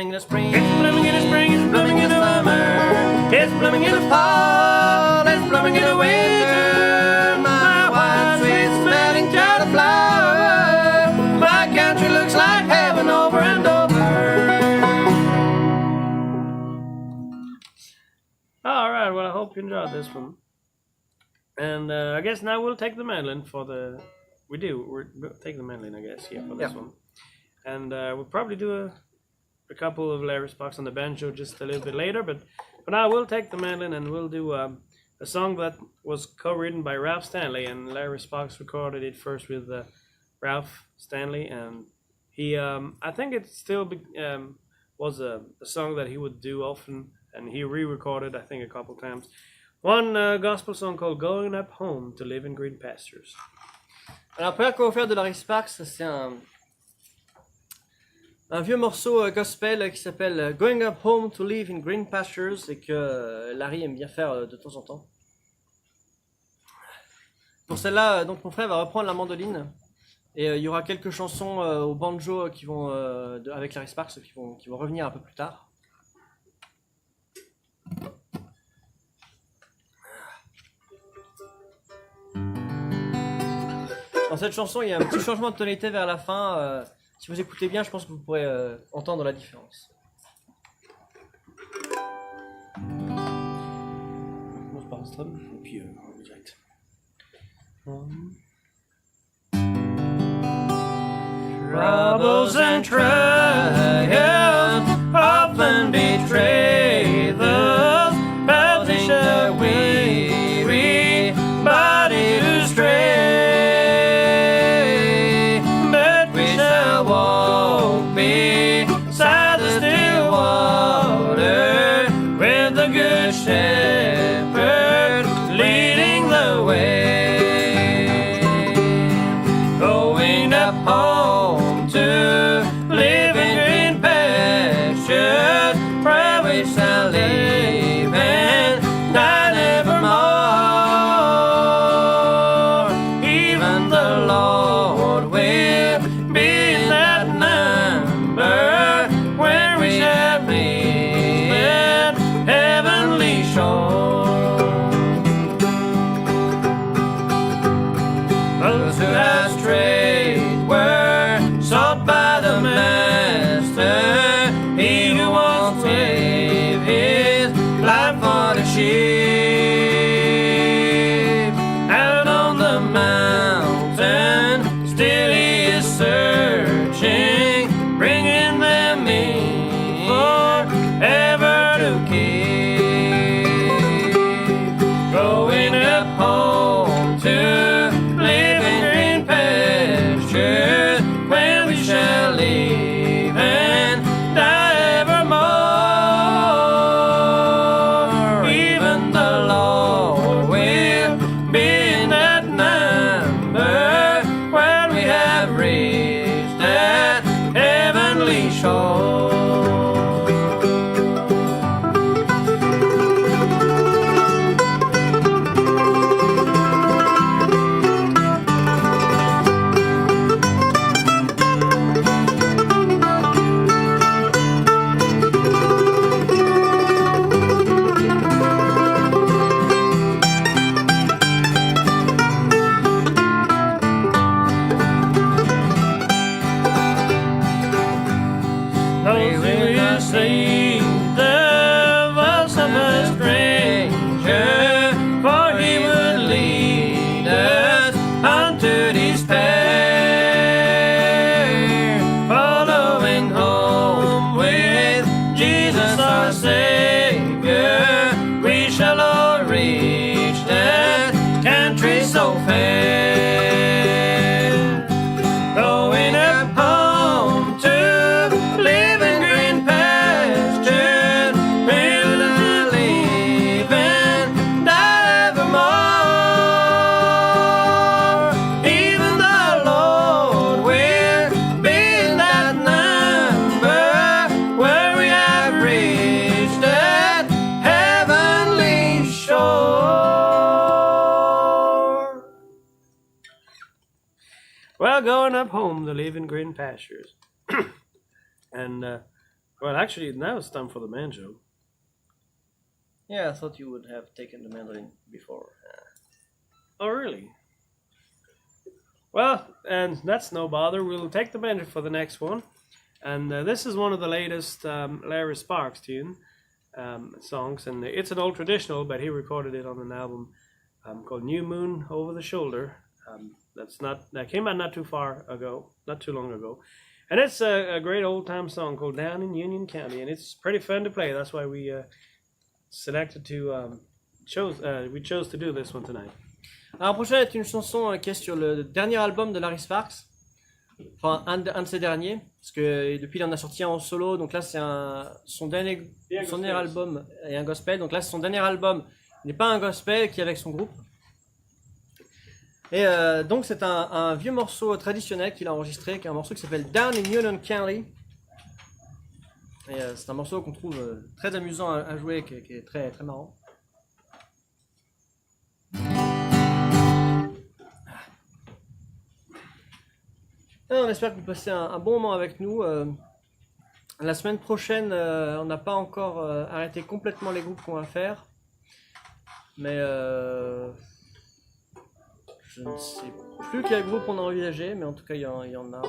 blooming in the spring. It's blooming in the spring, it's blooming in the summer. It's blooming in the fall, it's blooming in the winter. My white, sweet smelling cauliflower. My country looks like heaven over and over. Alright, well I hope you enjoyed this one. And I guess now we'll take the mandolin for the... We'll take the mandolin, I guess, here for this one. And we'll probably do a couple of Larry Sparks on the banjo just a little bit later, but for now we'll take the mandolin and we'll do a song that was co-written by Ralph Stanley, and Larry Sparks recorded it first with Ralph Stanley, and he, I think it still was a song that he would do often, and he re-recorded, I think, a couple times. One gospel song called Going Up Home to Live in Green Pastures. Alors, la première qu'on va faire de Larry Sparks, c'est un vieux morceau gospel qui s'appelle Going Up Home to Live in Green Pastures et que Larry aime bien faire de temps en temps. Pour celle-là, donc mon frère va reprendre la mandoline et il y aura quelques chansons au banjo qui vont, avec Larry Sparks qui vont revenir un peu plus tard. Dans cette chanson, il y a un petit changement de tonalité vers la fin. Si vous écoutez bien, je pense que vous pourrez entendre la différence. Troubles and trials often betray those who shall weary body to stray. Shepherd leading the way, going up home to live in green pastures, where we shall live and die nevermore. Even the Lord will be in that number, where we shall live heavenly shore. Those who have strayed were sought by the Master. He who once gave his life for the sheep. Out on the mountain, still he is searching, bringing them in forever to keep. Going up home to live in green pastures, where we shall live and die evermore. Even the Lord will be in that number, where we have reached that heavenly shore. Those who will see the voice of a stranger, for he would lead us unto despair. Following home with Jesus our Savior, we shall all reach that country so fair. Going up home to live in green pastures, where we'll live and die evermore. Even the Lord will be in that number, where we have reached that heavenly shore. Well, going up home to live in green pastures. And Well, actually, now it's time for the banjo. Yeah, I thought you would have taken the mandolin before. Oh, really? Well, and that's no bother. We'll take the banjo for the next one. And this is one of the latest Larry Sparks songs. And it's an old traditional, but he recorded it on an album called New Moon Over the Shoulder. That came out not too long ago. And it's a great old time song called Down in Union County. And it's pretty fun to play. That's why we chose to do this one tonight. Alors, la prochaine est une chanson qui est sur le dernier album de Larry Sparks. Enfin, un de ses derniers. Parce que depuis, il en a sorti un en solo. Donc là, c'est son dernier album et un gospel. Donc là, c'est son dernier album. Il n'est pas un gospel qui est avec son groupe. Et donc, c'est un vieux morceau traditionnel qu'il a enregistré, qui est un morceau qui s'appelle Down in Union County. Et c'est un morceau qu'on trouve très amusant à jouer, qui est très, très marrant. On espère que vous passez un bon moment avec nous. La semaine prochaine, on n'a pas encore arrêté complètement les groupes qu'on va faire. Mais je ne sais plus quel groupe on a envisagé, mais en tout cas, il y en a.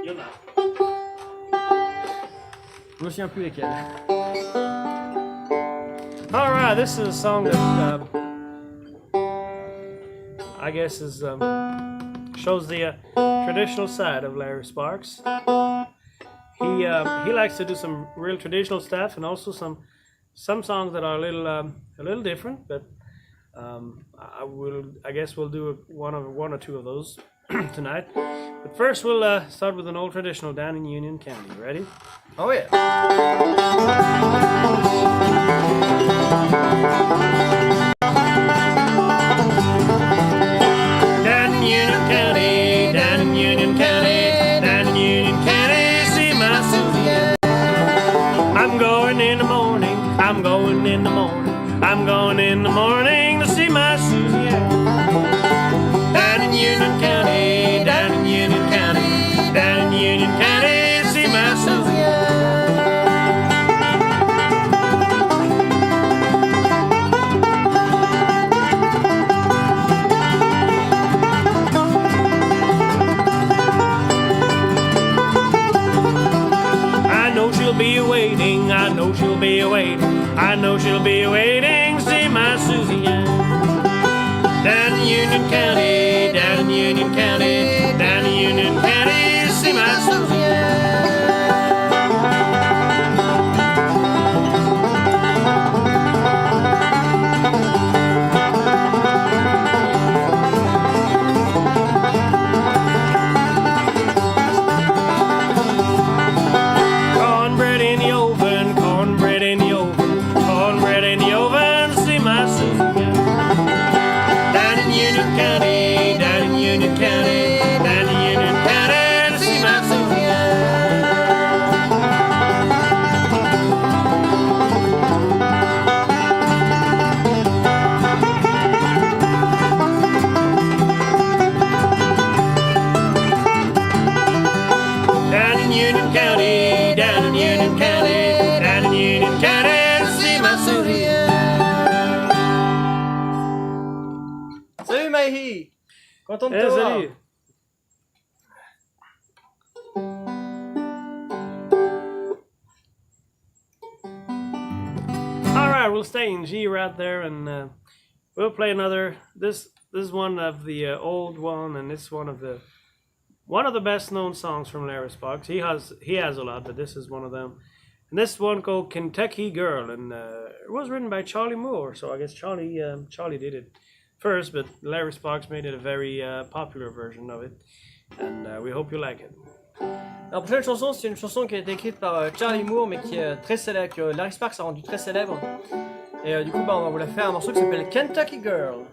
Il y en a. Je me souviens plus lesquels. Alright, this is a song that I guess shows the traditional side of Larry Sparks. He likes to do some real traditional stuff and also some songs that are a little different. But I guess we'll do one or two of those tonight. But first we'll start with an old traditional Down in Union County. Ready? Oh yeah. Down in Union County, down in Union County, down in Union County, see my Susie. I'm going in the morning, I'm going in the morning, I'm going in the morning to see my Susie. Down in Union County, down in Union County, down in Union County, see my Susie. I know she'll be waiting, I know she'll be waiting, I know she'll be waiting, see my Susie. Down in Union County, down in Union County, down in Union County, see my Susie. Cornbread in the oven, cornbread in the oven, cornbread in the oven, see my Susie. Down in Union County, down in Union County, down in Union County, see my Susie. Down in Union County, down in Union County, down in Union County, see my Susie. Salut Maïhi! Content de te Hey, voir. salut. All right, we'll stay in G right there, and we'll play another. This is one of the old one, and it's one of the best known songs from Larry Sparks. He has a lot, but this is one of them. And this one called Kentucky Girl, and it was written by Charlie Moore. So I guess Charlie did it first, but Larry Sparks made it a very popular version of it, and we hope you like it. La prochaine chanson, c'est une chanson qui a été écrite par Charlie Moore, mais qui est très célèbre, que Larry Sparks a rendu très célèbre. Et du coup, on va vous la faire un morceau qui s'appelle Kentucky Girl.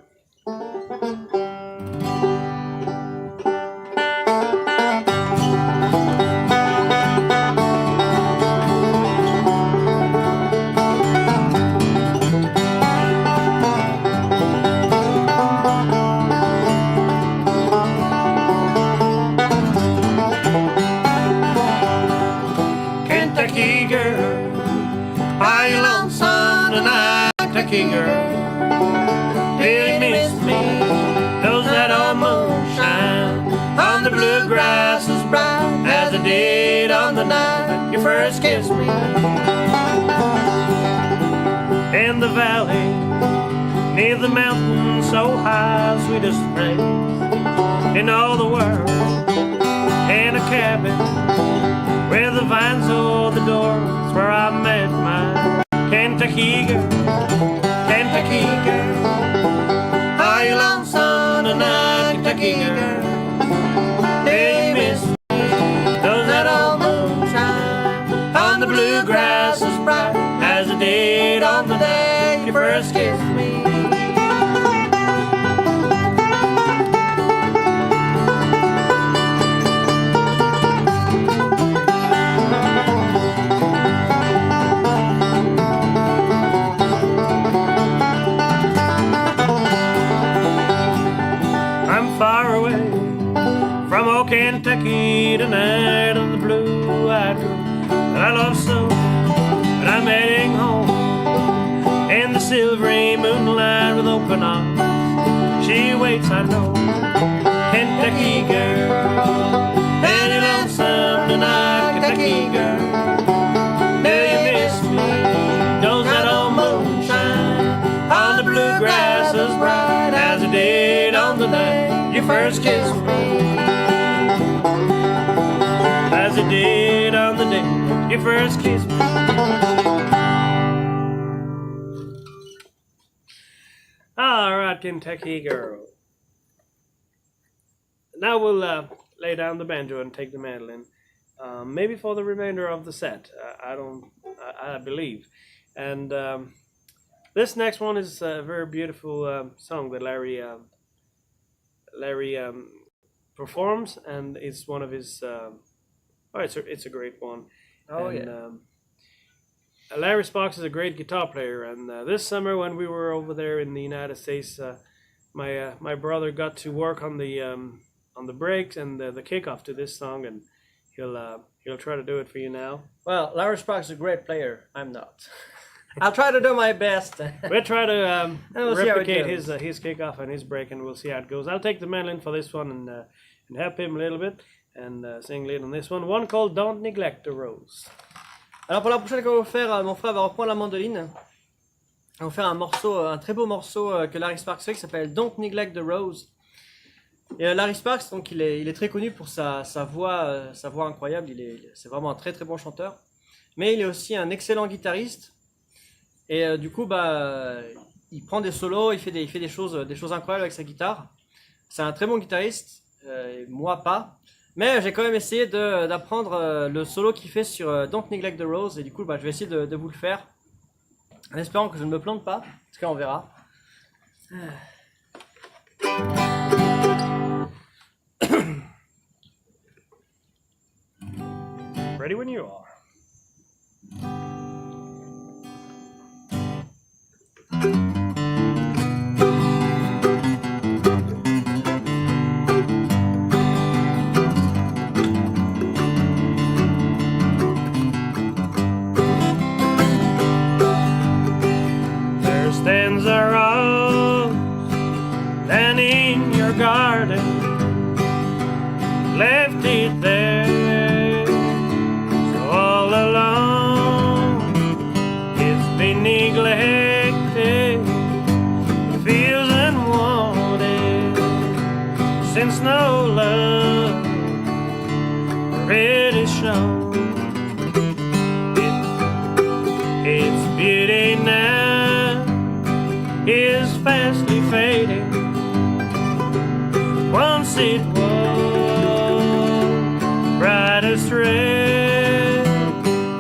Kentucky girl, do you miss me? Does that old moon shine on the bluegrass as bright as it did on the night you first kissed me? In the valley, near the mountain so high, sweetest place in all the world, in a cabin where the vines hold the doors, where I met my Kentucky girl, Kentucky girl. Are you lonesome tonight, Kentucky girl? Do you miss me? Does that old moon shine on the bluegrass as bright as it did on the day you first kissed me? Far away from old Kentucky tonight on the blue-eyed road that I love so, but I'm heading home in the silvery moonlight with open arms. She waits, I know, Kentucky girl. Any lonesome tonight, Kentucky girl? Do you miss me? Does that old moon shine on the bluegrass as bright as it did on the night you first kissed me? As it did on the day you first kissed me. All right, Kentucky girl. Now we'll lay down the banjo and take the mandolin. Maybe for the remainder of the set. I believe. And this next one is a very beautiful song that Larry performs, and it's one of his. It's a great one. Oh, and, yeah. Larry Sparks is a great guitar player, and this summer when we were over there in the United States, my brother got to work on the breaks and the kickoff to this song, and he'll try to do it for you now. Well, Larry Sparks is a great player. I'm not. I'll try to do my best. We'll try to we'll replicate his kickoff and his break, and we'll see how it goes. I'll take the mandolin for this one and help him a little bit and sing lead on this one called Don't Neglect the Rose. Alors pour la prochaine qu'on va faire, mon frère va reprendre la mandoline. On va faire un très beau morceau que Larry Sparks fait qui s'appelle Don't Neglect the Rose. Et Larry Sparks, donc il est très connu pour sa voix incroyable. C'est vraiment un très très bon chanteur. Mais il est aussi un excellent guitariste. Et du coup, il prend des solos, il fait des choses incroyables avec sa guitare. C'est un très bon guitariste, moi pas. Mais j'ai quand même essayé d'apprendre le solo qu'il fait sur Don't Neglect the Rose. Et du coup, je vais essayer de vous le faire. En espérant que je ne me plante pas. En tout cas, on verra. Ready when you are. There stands a rose down in your garden, left it there so all alone. It's been neglected, it feels unwanted, since no love really shown. Its beauty now is fastly fading. Once it was bright as red,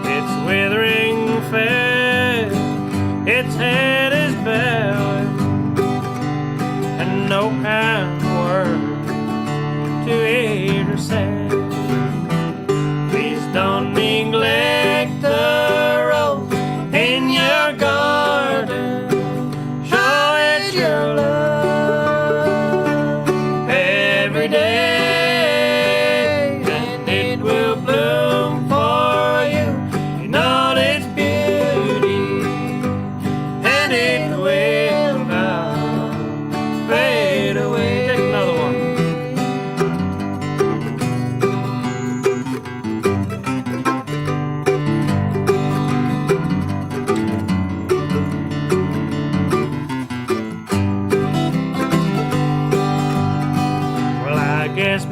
it's withering fast, its head is bowed, and no kind word to aid or sad. Please don't neglect the rose in your garden, show it your love every day, and it will bloom for you in all its beauty, and it will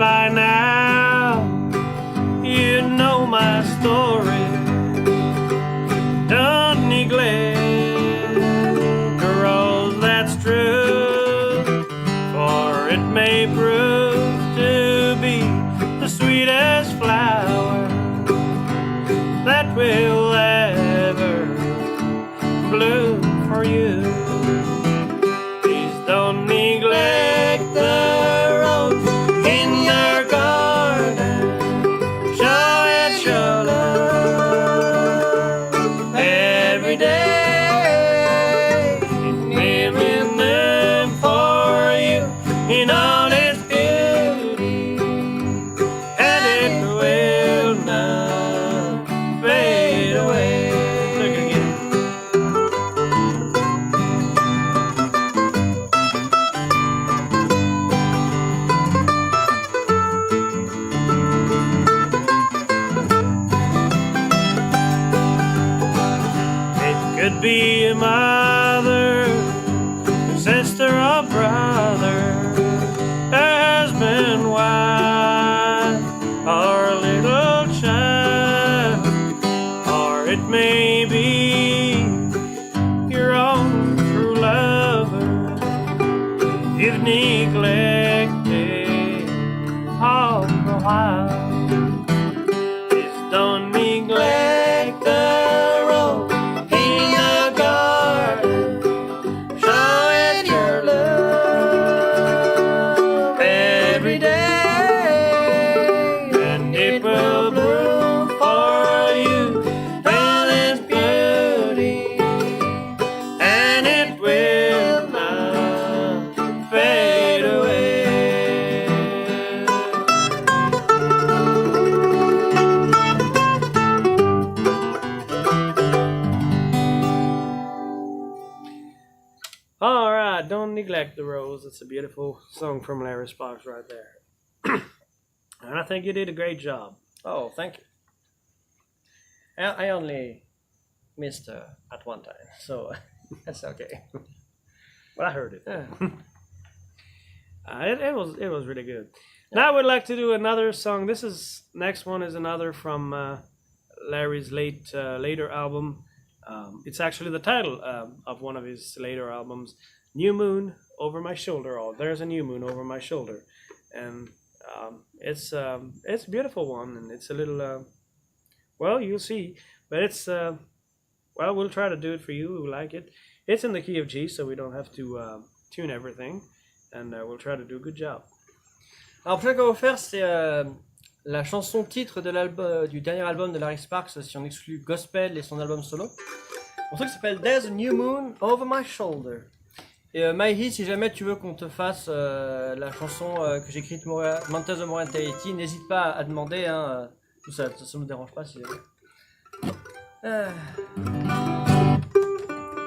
by now you know my story. Don't neglect the rose that's true, for it may prove to be the sweetest flower that will ever bloom for you. Please don't neglect the rose in your garden. Show it your love every day. It may bloom for you in all its beauty, and it will not fade away. Look again. It could be a mother, a sister or brother, a husband, wife, or a little child, or it may be your own true lover you've neglected all the while. Just don't neglect the rose in your garden. Show it your love every day, and it will bloom for you all its beauty, and it will not fade away. All right, don't neglect the rose. It's a beautiful song from Larry Sparks right there. And I think you did a great job. Oh, thank you. I only missed at one time, so that's okay. But I heard it. Yeah. It was really good. Now I would like to do another song. Next one is another from Larry's later album. It's actually the title of one of his later albums, New Moon Over My Shoulder. Oh, there's a new moon over my shoulder, and it's a beautiful one, and it's a little well, you'll see, but it's well, we'll try to do it for you who like it. It's in the key of G, so we don't have to tune everything, and we'll try to do a good job. Alors, le prochain qu'on va faire, c'est la chanson titre de l'album, du dernier album de Larry Sparks, si on exclut Gospel et son album solo. Pour ça, qui s'appelle There's a New Moon Over My Shoulder. Et Maïhi, si jamais tu veux qu'on te fasse la chanson que j'ai écrite Mountains of Mortality, n'hésite pas à demander, hein, ça ne nous dérange pas si jamais.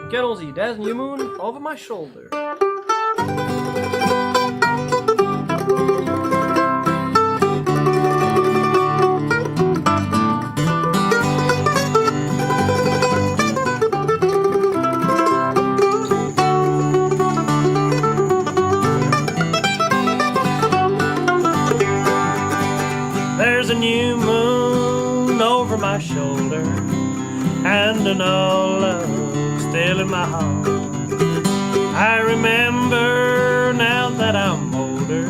Donc allons-y, There's a New Moon Over My Shoulder. There's a new moon over my shoulder, and an old love still in my heart. I remember now that I'm older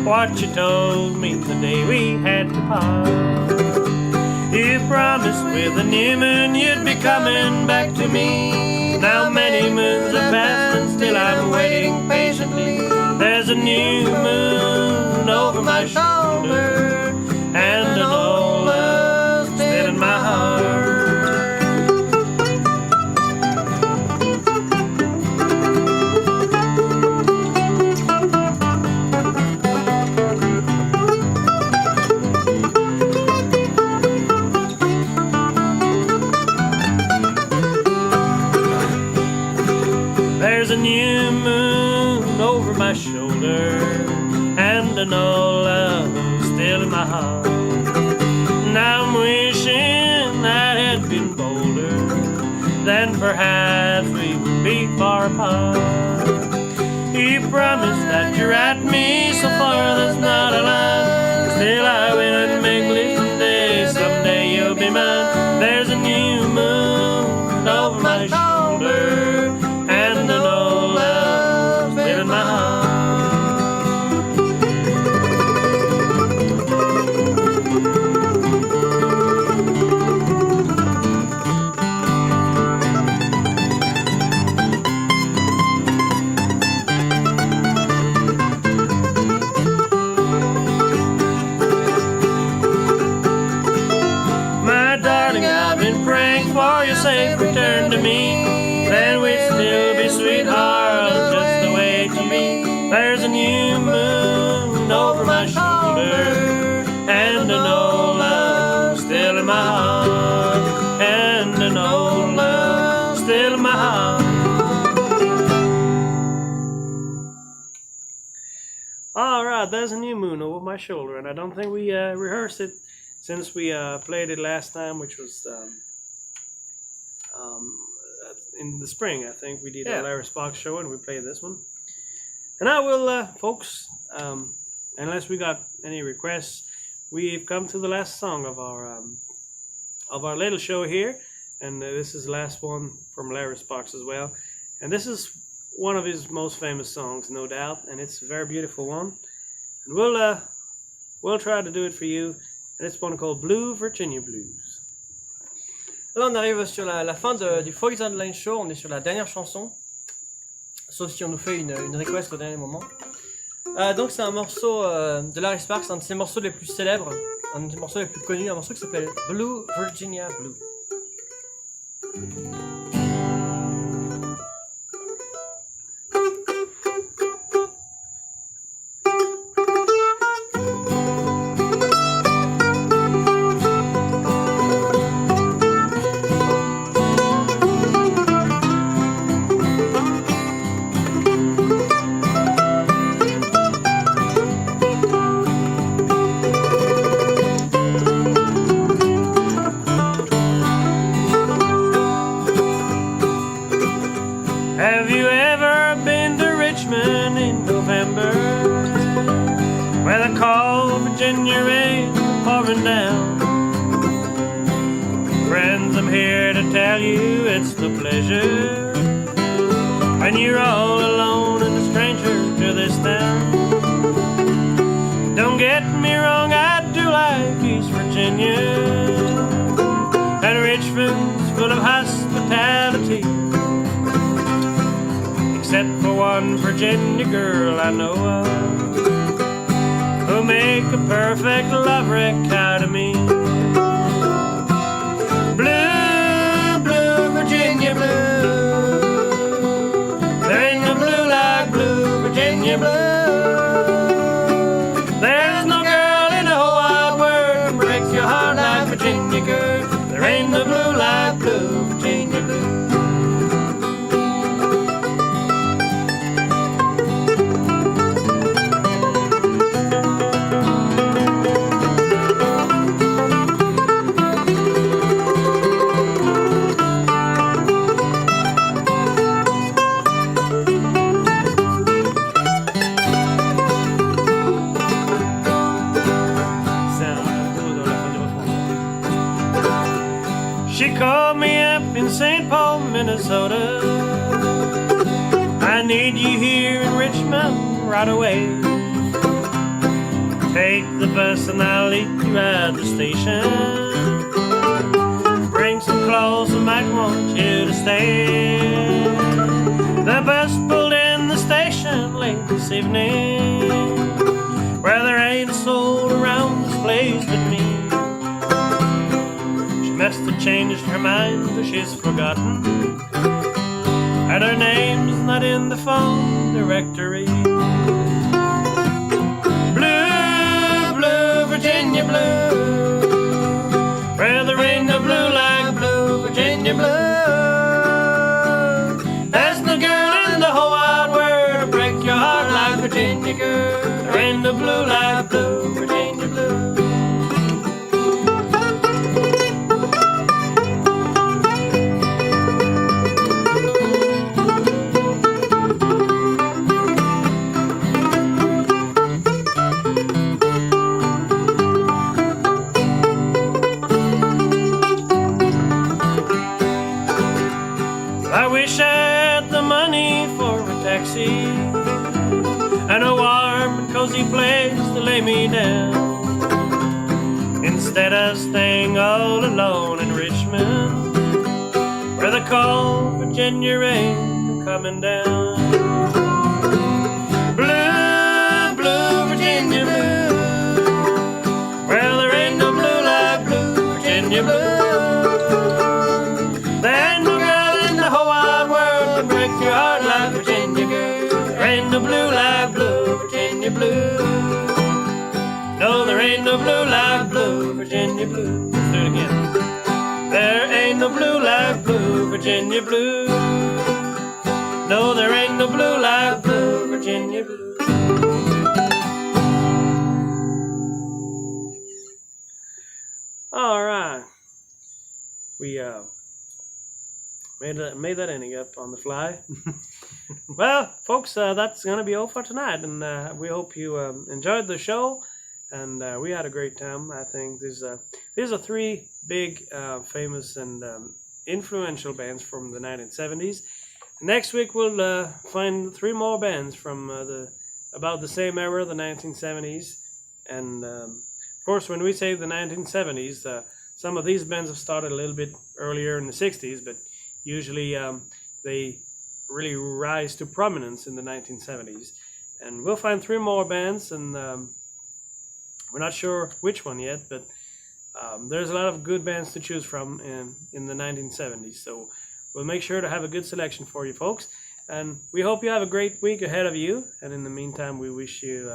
what you told me the day we had to part. You promised with a new moon you'd be coming back to me. Now many moons have passed and still I'm waiting patiently. There's a new moon over my shoulder, and an old love still in my heart. There's a new moon over my shoulder, and an old love still in my heart. Now I'm wishing I had been bolder, then perhaps we would be far apart. You promised that you're at me so far, there's not a line There's a new moon over my shoulder, and an old love still in my heart, and an old love still in my heart. Alright, there's a new moon over my shoulder, and I don't think we rehearsed it since we played it last time, which was in the spring, I think. We did a Larry Spock show, and we played this one. And I will, folks, unless we got any requests, we've come to the last song of our little show here, and this is the last one from Larry Spock as well. And this is one of his most famous songs, no doubt, and it's a very beautiful one. And we'll try to do it for you. And it's one called Blue Virginia Blues. Là, on arrive sur la fin du Folks Online Show. On est sur la dernière chanson, sauf si on nous fait une request au dernier moment. Donc c'est un morceau de Larry Sparks, un de ses morceaux les plus célèbres, un des morceaux les plus connus, un morceau qui s'appelle Blue Virginia Blue. Have you ever been to Richmond in November, where the cold Virginia rain pouring down? Friends, I'm here to tell you it's no pleasure when you're all alone and a stranger to this town. Don't get me wrong, I do like East Virginia, and Richmond's full of hospitality, except for one Virginia girl I know of, who'll make a perfect love wreck out of me. Blue, blue Virginia blue, there ain't no blue like blue Virginia blue. There's no girl in the whole wide world who breaks your heart like Virginia girl. There ain't no blue like blue Virginia blue. She called me up in St. Paul, Minnesota. I need you here in Richmond right away. Take the bus and I'll lead you at the station. Bring some clothes, I might want you to stay. The bus pulled in the station late this evening, where there ain't a soul around this place but me. Must have changed her mind, or she's forgotten, and her name's not in the phone directory. Blue, blue Virginia blue, where there ain't no blue like blue Virginia blue. There's no girl in the whole wide world to break your heart like Virginia girl. There ain't no blue like blue Virginia blue. I wish I had the money for a taxi and a warm and cozy place to lay me down, instead of staying all alone in Richmond, where the cold Virginia rain coming down. Blue, blue Virginia blue, where there ain't no blue like blue Virginia blue. There ain't no girl in the whole wide world to break your heart like Virginia girl. There ain't no blue like blue ain't no blue like blue, Virginia blue. Let's do it again. There ain't no blue like blue, Virginia blue. No, there ain't no blue like blue, Virginia blue. All right. We made that ending up on the fly. Well, folks, that's going to be all for tonight, and we hope you enjoyed the show, and we had a great time. I think these are three big, famous, and influential bands from the 1970s. Next week we'll find three more bands from about the same era, the 1970s, and of course, when we say the 1970s, some of these bands have started a little bit earlier in the 60s, but usually they really rise to prominence in the 1970s. And we'll find three more bands, and we're not sure which one yet, but there's a lot of good bands to choose from in the 1970s. So we'll make sure to have a good selection for you folks. And we hope you have a great week ahead of you. And in the meantime, we wish you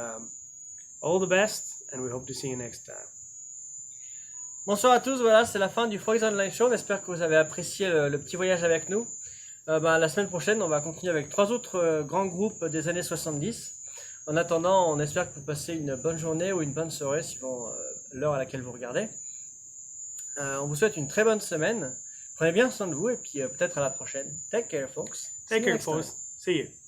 all the best, and we hope to see you next time. Bonsoir à tous, voilà, c'est la fin du Fox Online Show. On espère que vous avez apprécié le petit voyage avec nous. La semaine prochaine, on va continuer avec trois autres grands groupes des années 70. En attendant, on espère que vous passez une bonne journée ou une bonne soirée suivant l'heure à laquelle vous regardez. On vous souhaite une très bonne semaine. Prenez bien soin de vous et puis peut-être à la prochaine. Take care, folks. Take care, folks. See you.